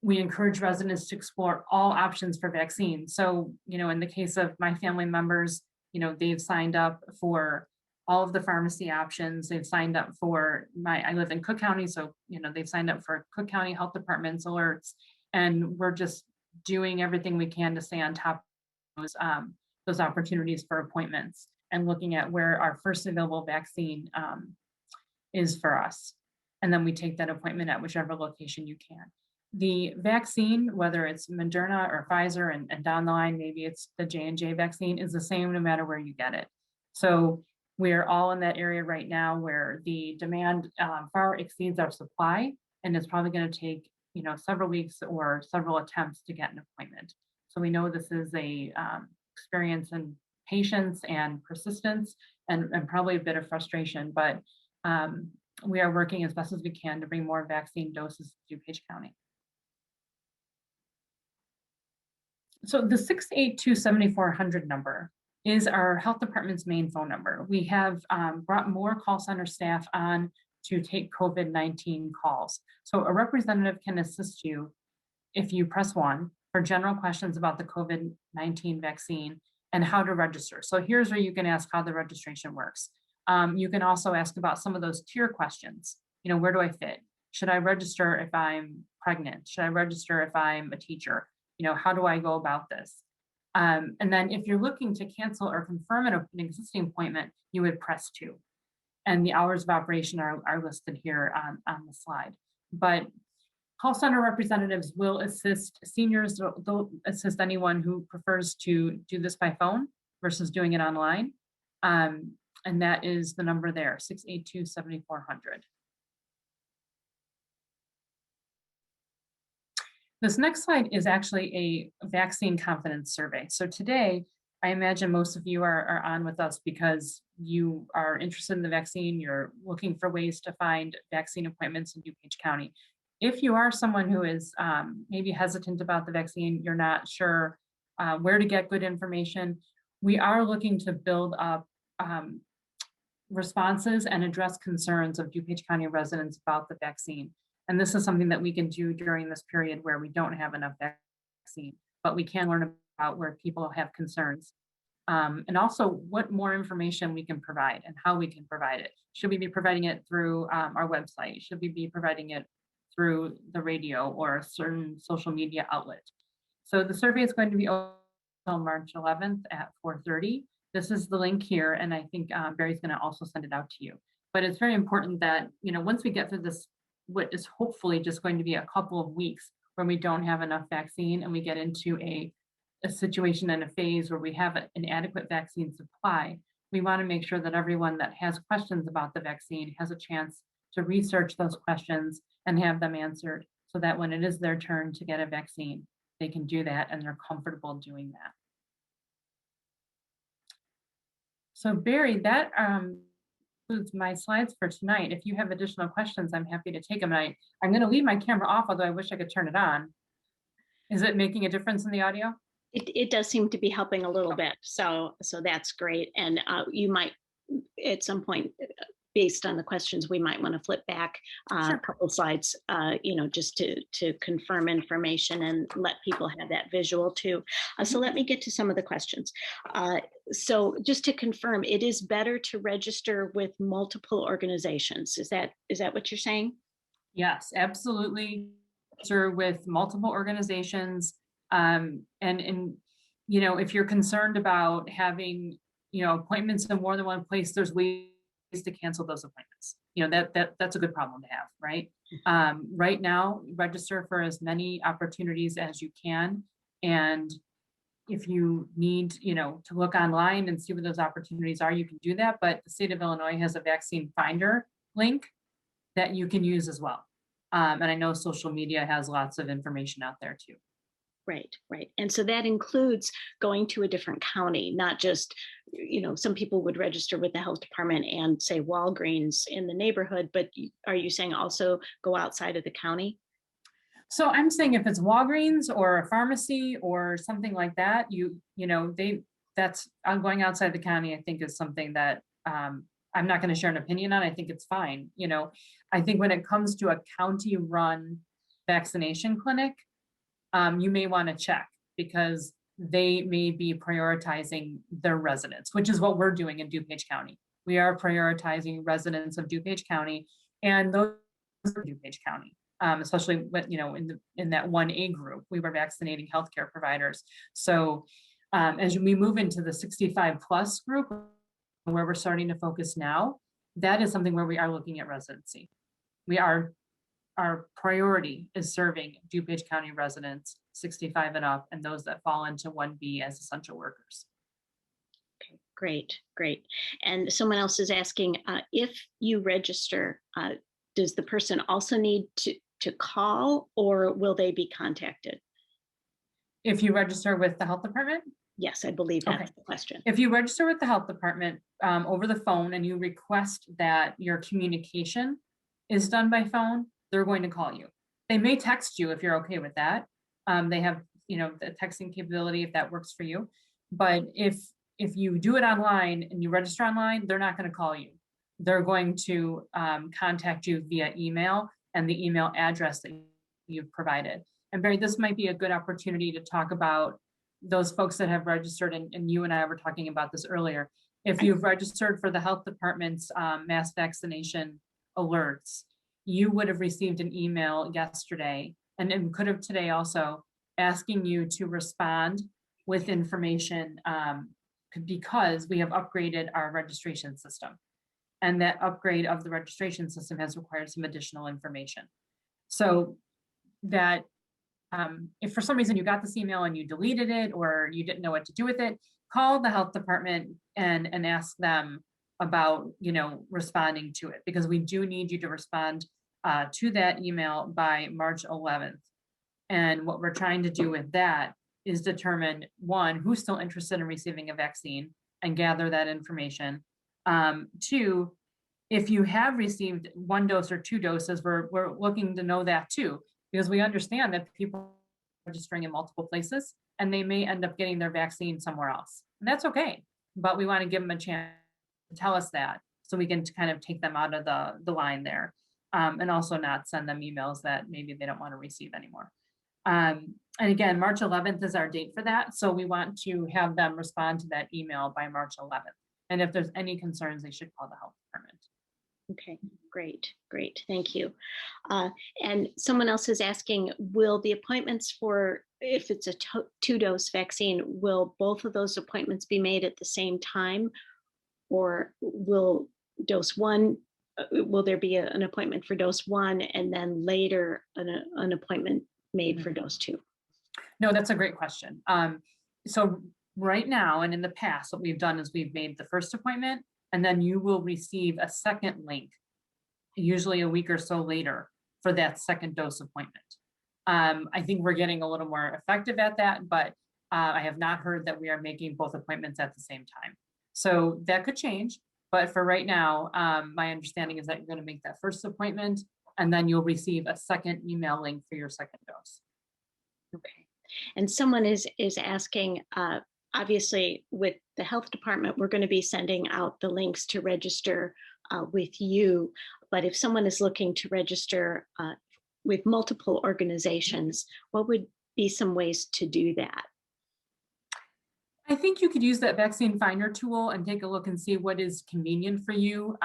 We encourage residents to explore all options for vaccines. So, in the case of my family members, they've signed up for all of the pharmacy options. They've signed up for I live in Cook County, so, they've signed up for Cook County Health Department's alerts, and we're just doing everything we can to stay on top of those opportunities for appointments and looking at where our first available vaccine is for us. And then we take that appointment at whichever location you can. The vaccine, whether it's Moderna or Pfizer, and down the line, maybe it's the J&J vaccine, is the same no matter where you get it. So we're all in that area right now where the demand far exceeds our supply, and it's probably going to take several weeks or several attempts to get an appointment. So we know this is a experience in patience and persistence and probably a bit of frustration, but we are working as best as we can to bring more vaccine doses to DuPage County. So the 682-7400 number is our health department's main phone number. We have brought more call center staff on to take COVID-19 calls. So a representative can assist you if you press 1 for general questions about the COVID-19 vaccine and how to register. So here's where you can ask how the registration works. You can also ask about some of those tier questions. Where do I fit? Should I register if I'm pregnant? Should I register if I'm a teacher? How do I go about this? And then if you're looking to cancel or confirm an existing appointment, you would press 2. And the hours of operation are listed here on the slide. But call center representatives will assist seniors, they'll assist anyone who prefers to do this by phone versus doing it online. And that is the number there, 682-7400. This next slide is actually a vaccine confidence survey. So today, I imagine most of you are on with us because you are interested in the vaccine, you're looking for ways to find vaccine appointments in DuPage County. If you are someone who is maybe hesitant about the vaccine, you're not sure where to get good information, we are looking to build up responses and address concerns of DuPage County residents about the vaccine. And this is something that we can do during this period where we don't have enough vaccine, but we can learn about where people have concerns. And also what more information we can provide and how we can provide it. Should we be providing it through our website? Should we be providing it through the radio or a certain social media outlet? So the survey is going to be open until March 11th at 4:30. This is the link here, and I think Barry's going to also send it out to you. But it's very important that, once we get through this, what is hopefully just going to be a couple of weeks when we don't have enough vaccine and we get into a situation and a phase where we have an adequate vaccine supply, we want to make sure that everyone that has questions about the vaccine has a chance to research those questions and have them answered so that when it is their turn to get a vaccine, they can do that and they're comfortable doing that. So Barry, that concludes my slides for tonight. If you have additional questions, I'm happy to take them. I'm going to leave my camera off, although I wish I could turn it on. Is it making a difference in the audio? It does seem to be helping a little bit, so that's great. And you might, at some point, based on the questions, we might want to flip back Sure. a couple slides, just to confirm information and let people have that visual too. So let me get to some of the questions. So just to confirm, it is better to register with multiple organizations. Is that what you're saying? Yes, absolutely. Register with multiple organizations. And if you're concerned about having, appointments in more than one place, there's ways to cancel those appointments. That's a good problem to have, right? Right now, register for as many opportunities as you can. And if you need, to look online and see what those opportunities are, you can do that. But the state of Illinois has a vaccine finder link that you can use as well. And I know social media has lots of information out there too. Right. And so that includes going to a different county, not just, some people would register with the health department and say Walgreens in the neighborhood, but are you saying also go outside of the county? So I'm saying if it's Walgreens or a pharmacy or something like that, that's going outside the county, I think is something that I'm not going to share an opinion on. I think it's fine. I think when it comes to a county run vaccination clinic, you may want to check because they may be prioritizing their residents, which is what we're doing in DuPage County. We are prioritizing residents of DuPage County, and those are DuPage County, especially when, in that 1A group, we were vaccinating healthcare providers. So as we move into the 65 plus group, where we're starting to focus now, that is something where we are looking at residency. Our priority is serving DuPage County residents 65 and up and those that fall into 1B as essential workers. Okay, great. And someone else is asking, if you register, does the person also need to call or will they be contacted? If you register with the health department? Yes, I believe that's the question. If you register with the health department over the phone and you request that your communication is done by phone, they're going to call you. They may text you if you're okay with that. They have, the texting capability if that works for you. But if you do it online and you register online, they're not going to call you. They're going to contact you via email and the email address that you've provided. And Barry, this might be a good opportunity to talk about those folks that have registered, and you and I were talking about this earlier. If you've registered for the health department's mass vaccination alerts, you would have received an email yesterday and could have today also asking you to respond with information because we have upgraded our registration system. And that upgrade of the registration system has required some additional information. So that if for some reason you got this email and you deleted it or you didn't know what to do with it, call the health department and ask them about, responding to it, because we do need you to respond to that email by March 11th. And what we're trying to do with that is determine, one, who's still interested in receiving a vaccine and gather that information. Two, if you have received 1 dose or 2 doses, we're looking to know that too, because we understand that people are registering in multiple places and they may end up getting their vaccine somewhere else. And that's okay, but we want to give them a chance to tell us that so we can kind of take them out of the line there, and also not send them emails that maybe they don't want to receive anymore. And again, March 11th is our date for that. So we want to have them respond to that email by March 11th. And if there's any concerns, they should call the health department. Okay, great. Thank you. And someone else is asking, will the appointments for, if it's a 2-dose vaccine, will both of those appointments be made at the same time? Or will dose 1 will there be an appointment for dose 1 and then later an appointment made for dose 2? No, that's a great question. So right now and in the past, what we've done is we've made the first appointment, and then you will receive a second link, usually a week or so later, for that second dose appointment. I think we're getting a little more effective at that, but I have not heard that we are making both appointments at the same time. So that could change, but for right now, my understanding is that you're going to make that first appointment, and then you'll receive a second email link for your second dose. Okay. And someone is asking, obviously with the health department, we're going to be sending out the links to register with you. But if someone is looking to register with multiple organizations, what would be some ways to do that? I think you could use that vaccine finder tool and take a look and see what is convenient for you.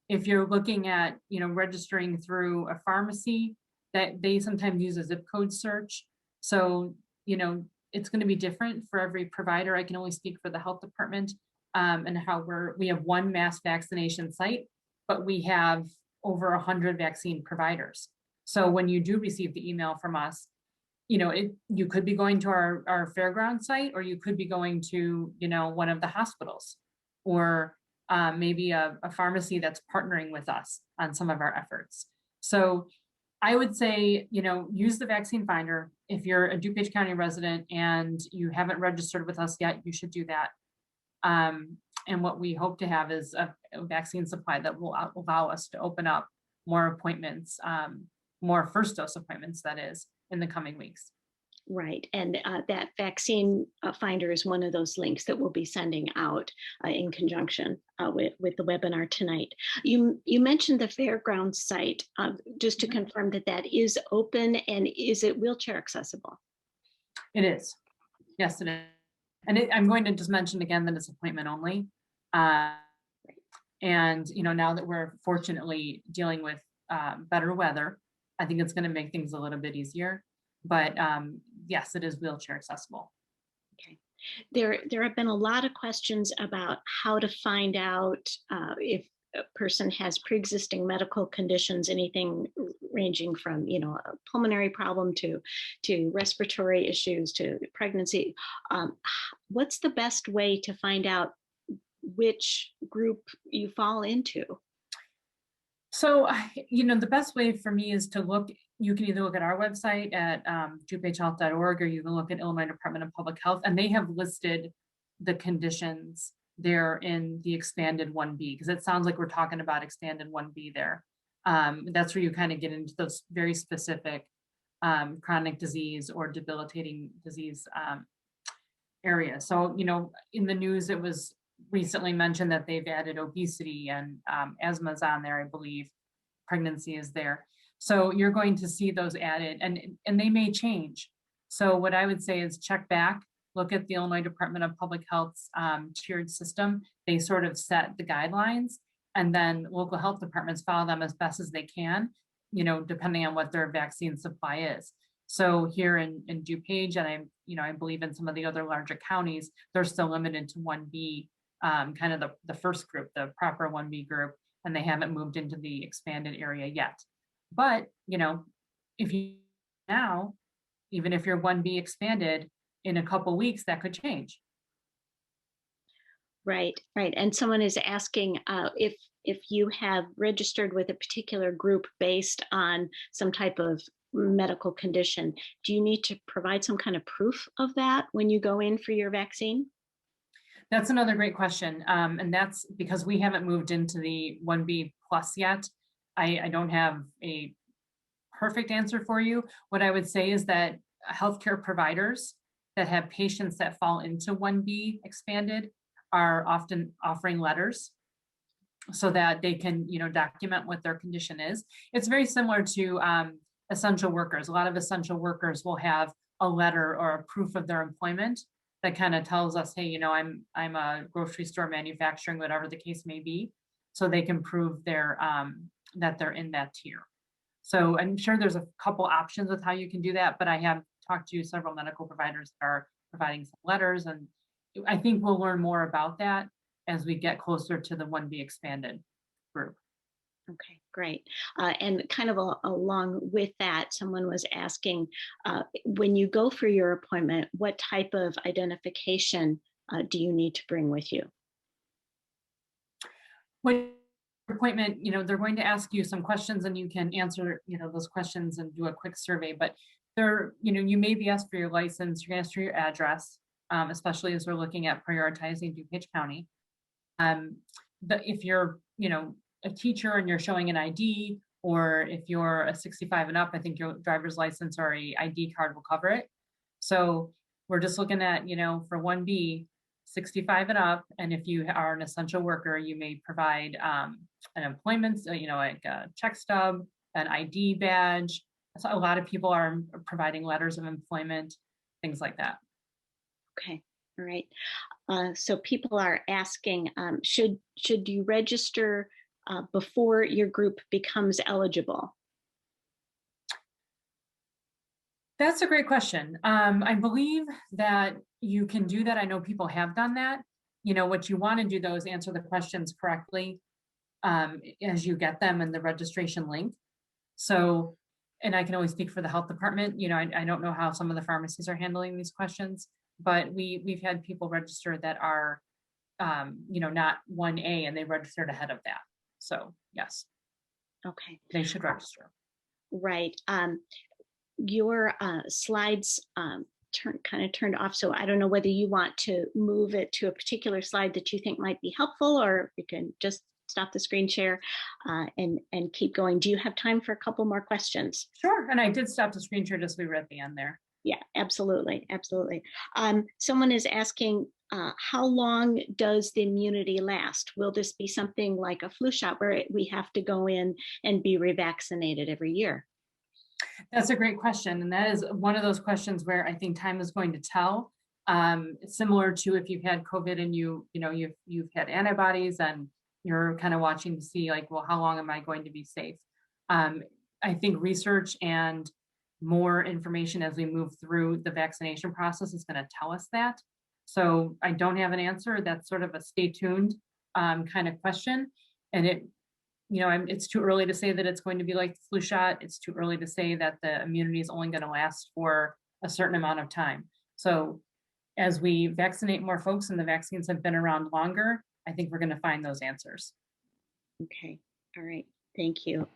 If you're looking at, registering through a pharmacy, that they sometimes use a zip code search. So, it's going to be different for every provider. I can only speak for the health department and how we have one mass vaccination site, but we have over 100 vaccine providers. So when you do receive the email from us, you could be going to our fairground site, or you could be going to, one of the hospitals, or maybe a pharmacy that's partnering with us on some of our efforts. So I would say, use the vaccine finder. If you're a DuPage County resident and you haven't registered with us yet, you should do that. And what we hope to have is a vaccine supply that will allow us to open up more appointments, more first dose appointments, that is, in the coming weeks. Right. And that vaccine finder is one of those links that we'll be sending out in conjunction with the webinar tonight. You mentioned the fairground site, just to confirm that is open, and is it wheelchair accessible? It is. Yes, it is. And I'm going to just mention again that it's appointment only. And, now that we're fortunately dealing with better weather, I think it's going to make things a little bit easier. But yes, it is wheelchair accessible. Okay. There have been a lot of questions about how to find out if a person has pre-existing medical conditions, anything ranging from, a pulmonary problem to respiratory issues to pregnancy. What's the best way to find out which group you fall into? So, the best way for me is to look. You can either look at our website at dupagehealth.org, or you can look at Illinois Department of Public Health, and they have listed the conditions there in the expanded 1B, because it sounds like we're talking about expanded 1B there. That's where you kind of get into those very specific chronic disease or debilitating disease areas. So, in the news, it was recently mentioned that they've added obesity, and asthma's on there, I believe. Pregnancy is there. So you're going to see those added, and they may change. So what I would say is check back, look at the Illinois Department of Public Health's tiered system. They sort of set the guidelines, and then local health departments follow them as best as they can, depending on what their vaccine supply is. So here in DuPage, and I believe in some of the other larger counties, they're still limited to 1B, kind of the first group, the proper 1B group, and they haven't moved into the expanded area yet. But, if you now, even if you're 1B expanded, in a couple weeks, that could change. Right. And someone is asking if you have registered with a particular group based on some type of medical condition, do you need to provide some kind of proof of that when you go in for your vaccine? That's another great question. And that's because we haven't moved into the 1B plus yet. I don't have a perfect answer for you. What I would say is that healthcare providers that have patients that fall into 1B expanded are often offering letters so that they can, document what their condition is. It's very similar to essential workers. A lot of essential workers will have a letter or a proof of their employment that kind of tells us, hey, I'm a grocery store manufacturing, whatever the case may be, so they can prove their that they're in that tier. So I'm sure there's a couple options with how you can do that, but I have talked to several medical providers that are providing some letters, and I think we'll learn more about that as we get closer to the 1B expanded group. Okay, great. And kind of along with that, someone was asking, when you go for your appointment, what type of identification do you need to bring with you? When your appointment, they're going to ask you some questions and you can answer, those questions and do a quick survey, but you may be asked for your license, you're going to ask for your address, especially as we're looking at prioritizing DuPage County. If you're, a teacher and you're showing an ID, or if you're a 65 and up, I think your driver's license or a ID card will cover it. So we're just looking at, for 1B, 65 and up, and if you are an essential worker, you may provide an employment, like a check stub, an ID badge. So a lot of people are providing letters of employment, things like that. Okay, all right. So people are asking, should you register before your group becomes eligible? That's a great question. I believe that you can do that. I know people have done that. What you want to do though is answer the questions correctly as you get them in the registration link. So, and I can always speak for the health department. I don't know how some of the pharmacies are handling these questions, but we've had people register that are, not 1A, and they registered ahead of that. So yes. Okay. They should register. Right. Your slides kind of turned off, so I don't know whether you want to move it to a particular slide that you think might be helpful, or you can just stop the screen share and keep going. Do you have time for a couple more questions? Sure, and I did stop the screen share just we were at the end there. Yeah, absolutely, absolutely. Someone is asking, how long does the immunity last? Will this be something like a flu shot where we have to go in and be revaccinated every year? That's a great question. And that is one of those questions where I think time is going to tell. It's similar to if you've had COVID and you've had antibodies and you're kind of watching to see like, well, how long am I going to be safe? I think research and more information as we move through the vaccination process is going to tell us that. So I don't have an answer. That's sort of a stay tuned kind of question. And it's too early to say that it's going to be like the flu shot. It's too early to say that the immunity is only going to last for a certain amount of time. So as we vaccinate more folks and the vaccines have been around longer, I think we're going to find those answers. Okay. All right. Thank you.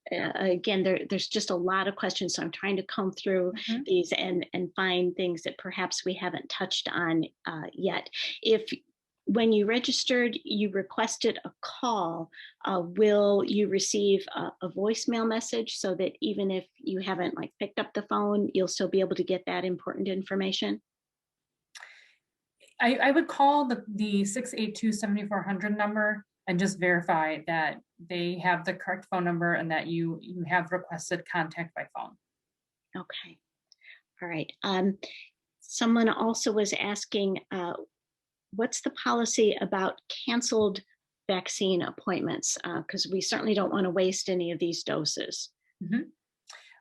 Again, there's just a lot of questions, so I'm trying to comb through these and find things that perhaps we haven't touched on yet. If when you registered, you requested a call, will you receive a voicemail message so that even if you haven't picked up the phone, you'll still be able to get that important information? I would call the 682-7400 number and just verify that they have the correct phone number and that you have requested contact by phone. Okay. All right. Someone also was asking, what's the policy about canceled vaccine appointments? Because we certainly don't want to waste any of these doses.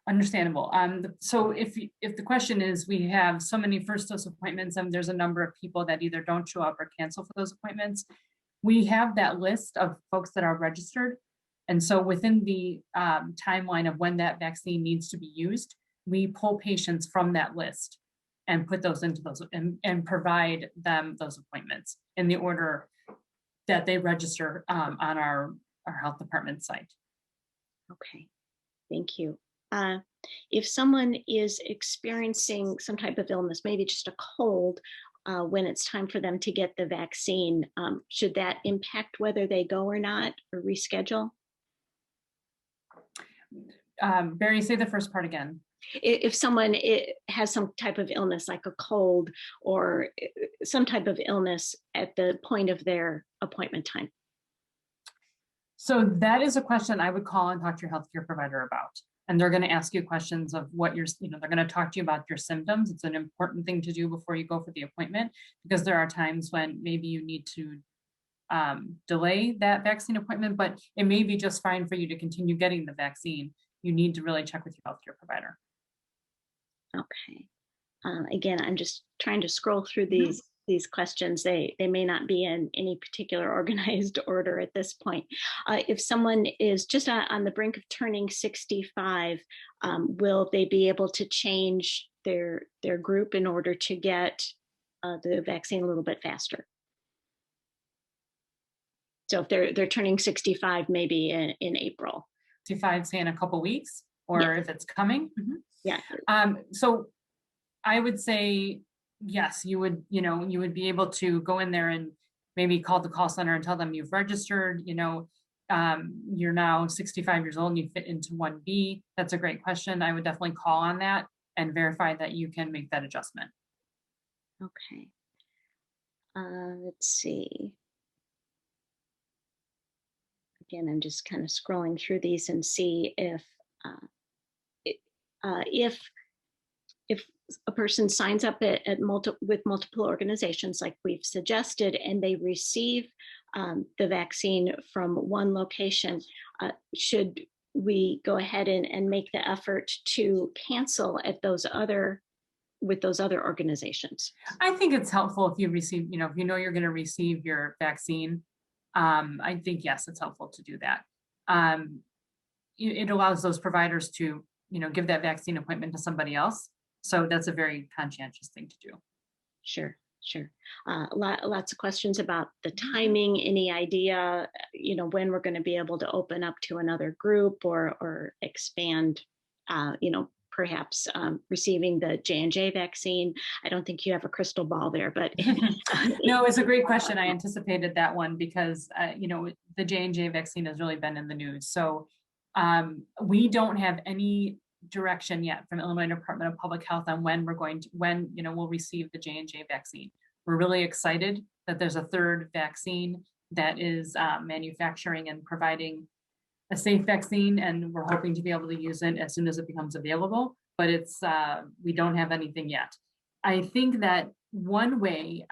Understandable. So if the question is, we have so many first dose appointments and there's a number of people that either don't show up or cancel for those appointments, we have that list of folks that are registered. And so within the timeline of when that vaccine needs to be used, we pull patients from that list and put those into those and provide them those appointments in the order that they register on our health department site. Okay, thank you. If someone is experiencing some type of illness, maybe just a cold, when it's time for them to get the vaccine, should that impact whether they go or not or reschedule? Barry, say the first part again. If someone has some type of illness like a cold or some type of illness at the point of their appointment time. So that is a question I would call and talk to your healthcare provider about. And they're going to ask you questions of what they're going to talk to you about your symptoms. It's an important thing to do before you go for the appointment, because there are times when maybe you need to delay that vaccine appointment, but it may be just fine for you to continue getting the vaccine. You need to really check with your healthcare provider. Okay. Again, I'm just trying to scroll through these these questions. They may not be in any particular organized order at this point. If someone is just on the brink of turning 65, will they be able to change their group in order to get the vaccine a little bit faster? So if they're turning 65, maybe in April. 65, say in a couple weeks, or if it's coming. Yeah. So I would say, yes, you would be able to go in there and maybe call the call center and tell them you've registered, you're now 65 years old and you fit into 1B. That's a great question. I would definitely call on that and verify that you can make that adjustment. Okay. Let's see. Again, I'm just kind of scrolling through these and see if a person signs up with multiple organizations like we've suggested, and they receive the vaccine from one location, should we go ahead and make the effort to cancel at with those other organizations? I think it's helpful if you receive, if you're going to receive your vaccine. I think, yes, it's helpful to do that. It allows those providers to, give that vaccine appointment to somebody else. So that's a very conscientious thing to do. Sure. Lots of questions about the timing. Any idea, when we're going to be able to open up to another group or expand, perhaps receiving the J&J vaccine? I don't think you have a crystal ball there, but no, it's a great question. I anticipated that one because the J&J vaccine has really been in the news. So we don't have any direction yet from Illinois Department of Public Health on when we'll receive the J&J vaccine. We're really excited that there's a third vaccine that is manufacturing and providing a safe vaccine, and we're hoping to be able to use it as soon as it becomes available, but we don't have anything yet. I think that one way,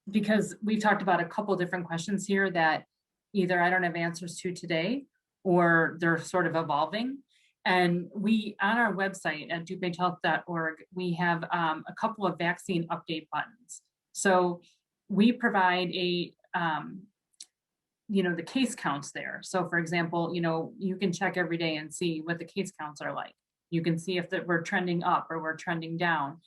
because we've talked about a couple different questions here that either I don't have answers to today or they're sort of evolving. And we, on our website at dupagehealth.org, we have a couple of vaccine update buttons. So we provide the case counts there. So for example, you can check every day and see what the case counts are like. You can see if we're trending up or we're trending down.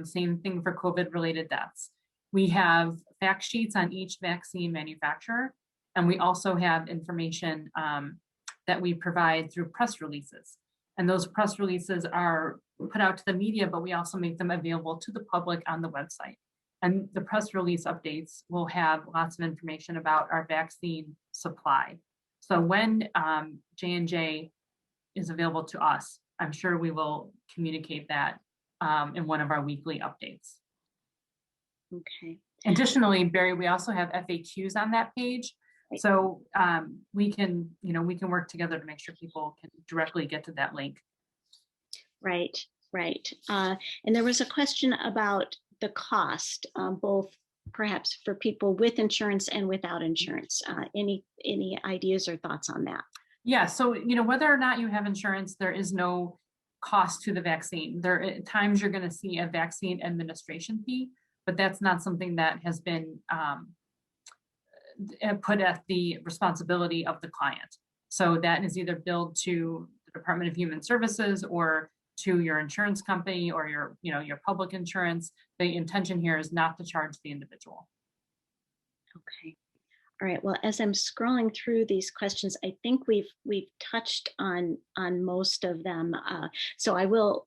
Same thing for COVID related deaths. We have fact sheets on each vaccine manufacturer. And we also have information that we provide through press releases. And those press releases are put out to the media, but we also make them available to the public on the website. And the press release updates will have lots of information about our vaccine supply. So when J&J is available to us, I'm sure we will communicate that in one of our weekly updates. Okay. Additionally, Barry, we also have FAQs on that page. So we can work together to make sure people can directly get to that link. Right. And there was a question about the cost, both perhaps for people with insurance and without insurance. Any ideas or thoughts on that? Yeah, so whether or not you have insurance, there is no cost to the vaccine. There at times you're going to see a vaccine administration fee, but that's not something that has been put at the responsibility of the client. So that is either billed to the Department of Human Services or to your insurance company or your public insurance. The intention here is not to charge the individual. Okay. All right. Well, as I'm scrolling through these questions, I think we've touched on most of them. So I will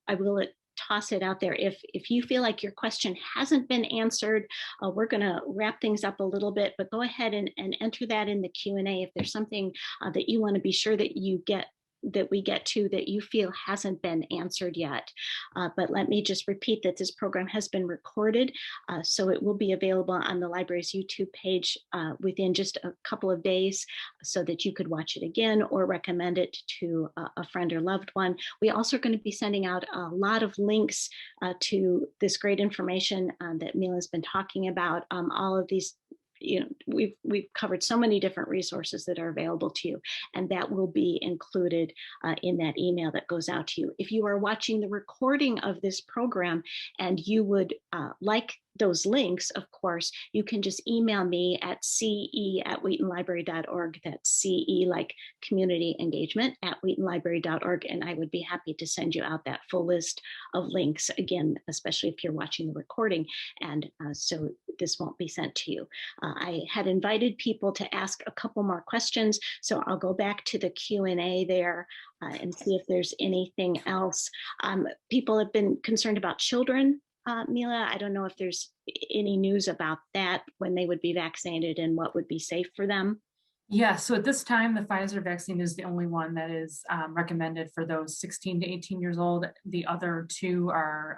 toss it out there. If you feel like your question hasn't been answered, we're going to wrap things up a little bit, but go ahead and enter that in the Q&A if there's something that you want to be sure that we get to that you feel hasn't been answered yet. But let me just repeat that this program has been recorded, so it will be available on the library's YouTube page within just a couple of days so that you could watch it again or recommend it to a friend or loved one. We also are going to be sending out a lot of links to this great information that Mila's been talking about. All of these, we've covered so many different resources that are available to you, and that will be included in that email that goes out to you. If you are watching the recording of this program and you would like those links, of course, you can just email me at ce@wheatonlibrary.org. That's CE like community engagement at wheatonlibrary.org. And I would be happy to send you out that full list of links, again, especially if you're watching the recording. And so this won't be sent to you. I had invited people to ask a couple more questions. So I'll go back to the Q&A there and see if there's anything else. People have been concerned about children. Mila, I don't know if there's any news about that, when they would be vaccinated and what would be safe for them. Yeah, so at this time, the Pfizer vaccine is the only one that is recommended for those 16 to 18 years old. The other two are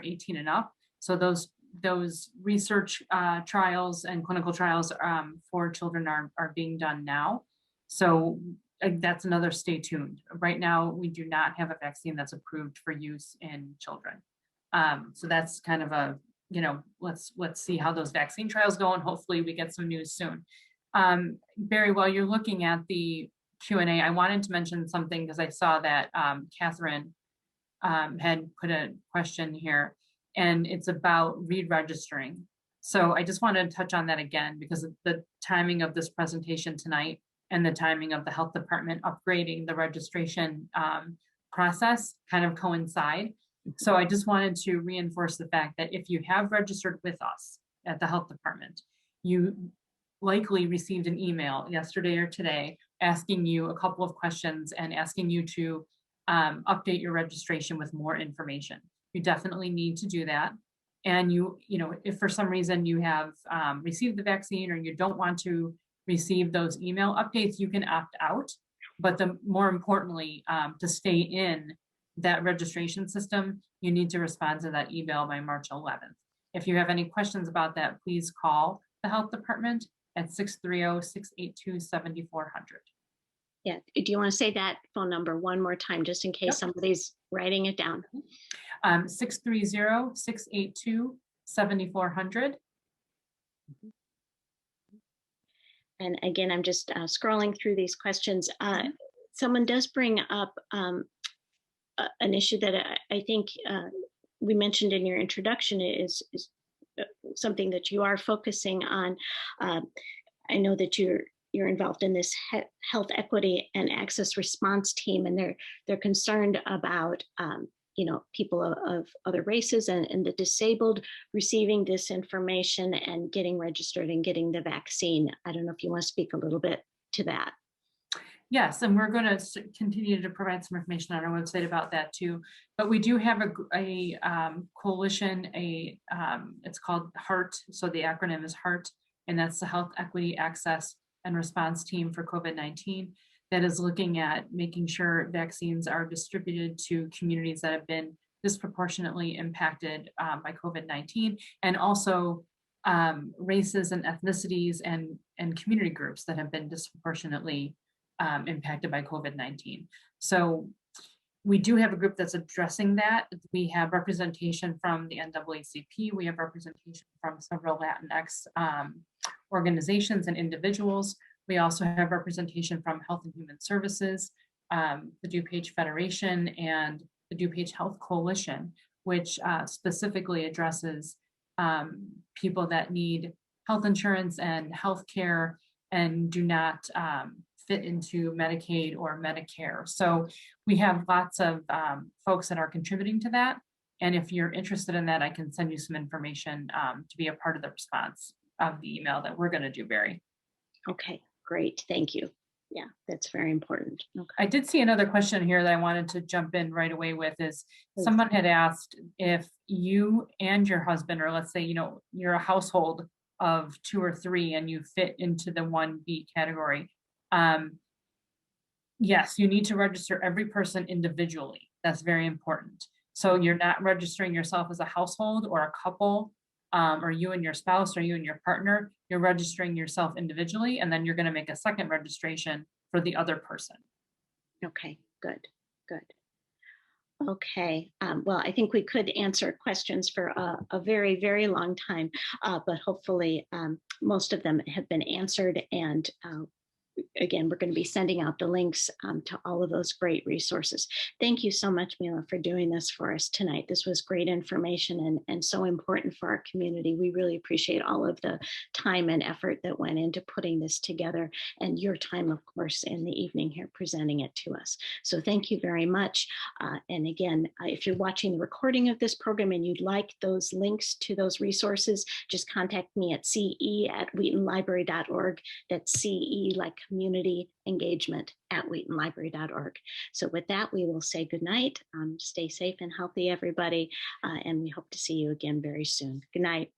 18 and up. So those research trials and clinical trials for children are being done now. So that's another stay tuned. Right now, we do not have a vaccine that's approved for use in children. So that's kind of a, let's see how those vaccine trials go, and hopefully we get some news soon. Barry, while you're looking at the Q&A, I wanted to mention something because I saw that Catherine had put a question here, and it's about re-registering. So I just wanted to touch on that again because of the timing of this presentation tonight and the timing of the health department upgrading the registration process kind of coincide. So I just wanted to reinforce the fact that if you have registered with us at the health department, you likely received an email yesterday or today asking you a couple of questions and asking you to update your registration with more information. You definitely need to do that. And if for some reason you have received the vaccine or you don't want to receive those email updates, you can opt out. But more importantly, to stay in that registration system, you need to respond to that email by March 11th. If you have any questions about that, please call the health department at 630-682-7400. Yeah, do you want to say that phone number one more time, just in case somebody's writing it down? 630-682-7400. And again, I'm just scrolling through these questions. Someone does bring up an issue that I think we mentioned in your introduction is something that you are focusing on. I know that you're involved in this health equity and access response team, and they're concerned about people of other races and the disabled receiving this information and getting registered and getting the vaccine. I don't know if you want to speak a little bit to that. Yes, and we're going to continue to provide some information on our website about that too. But we do have a coalition, it's called HEART. So the acronym is HEART, and that's the Health Equity Access and Response Team for COVID-19, that is looking at making sure vaccines are distributed to communities that have been disproportionately impacted by COVID-19, and also races and ethnicities and community groups that have been disproportionately impacted by COVID-19. So we do have a group that's addressing that. We have representation from the NAACP. We have representation from several Latinx organizations and individuals. We also have representation from Health and Human Services, the DuPage Federation, and the DuPage Health Coalition, which specifically addresses people that need health insurance and health care and do not fit into Medicaid or Medicare. So we have lots of folks that are contributing to that. And if you're interested in that, I can send you some information to be a part of the response of the email that we're going to do, Barry. Okay, great. Thank you. Yeah, that's very important. Okay. I did see another question here that I wanted to jump in right away with is someone had asked if you and your husband, or let's say, you're a household of 2 or 3 and you fit into the 1B category. Yes, you need to register every person individually. That's very important. So you're not registering yourself as a household or a couple, or you and your spouse or you and your partner. You're registering yourself individually, and then you're going to make a second registration for the other person. Okay, good. Okay, well, I think we could answer questions for a very, very long time, but hopefully most of them have been answered, and again, we're going to be sending out the links to all of those great resources. Thank you so much, Mila, for doing this for us tonight. This was great information and so important for our community. We really appreciate all of the time and effort that went into putting this together, and your time, of course, in the evening here presenting it to us. So thank you very much. And again, if you're watching the recording of this program and you'd like those links to those resources, just contact me at ce@wheatonlibrary.org. That's CE like community engagement at wheatonlibrary.org. So with that, we will say good night. Stay safe and healthy, everybody. And we hope to see you again very soon. Good night.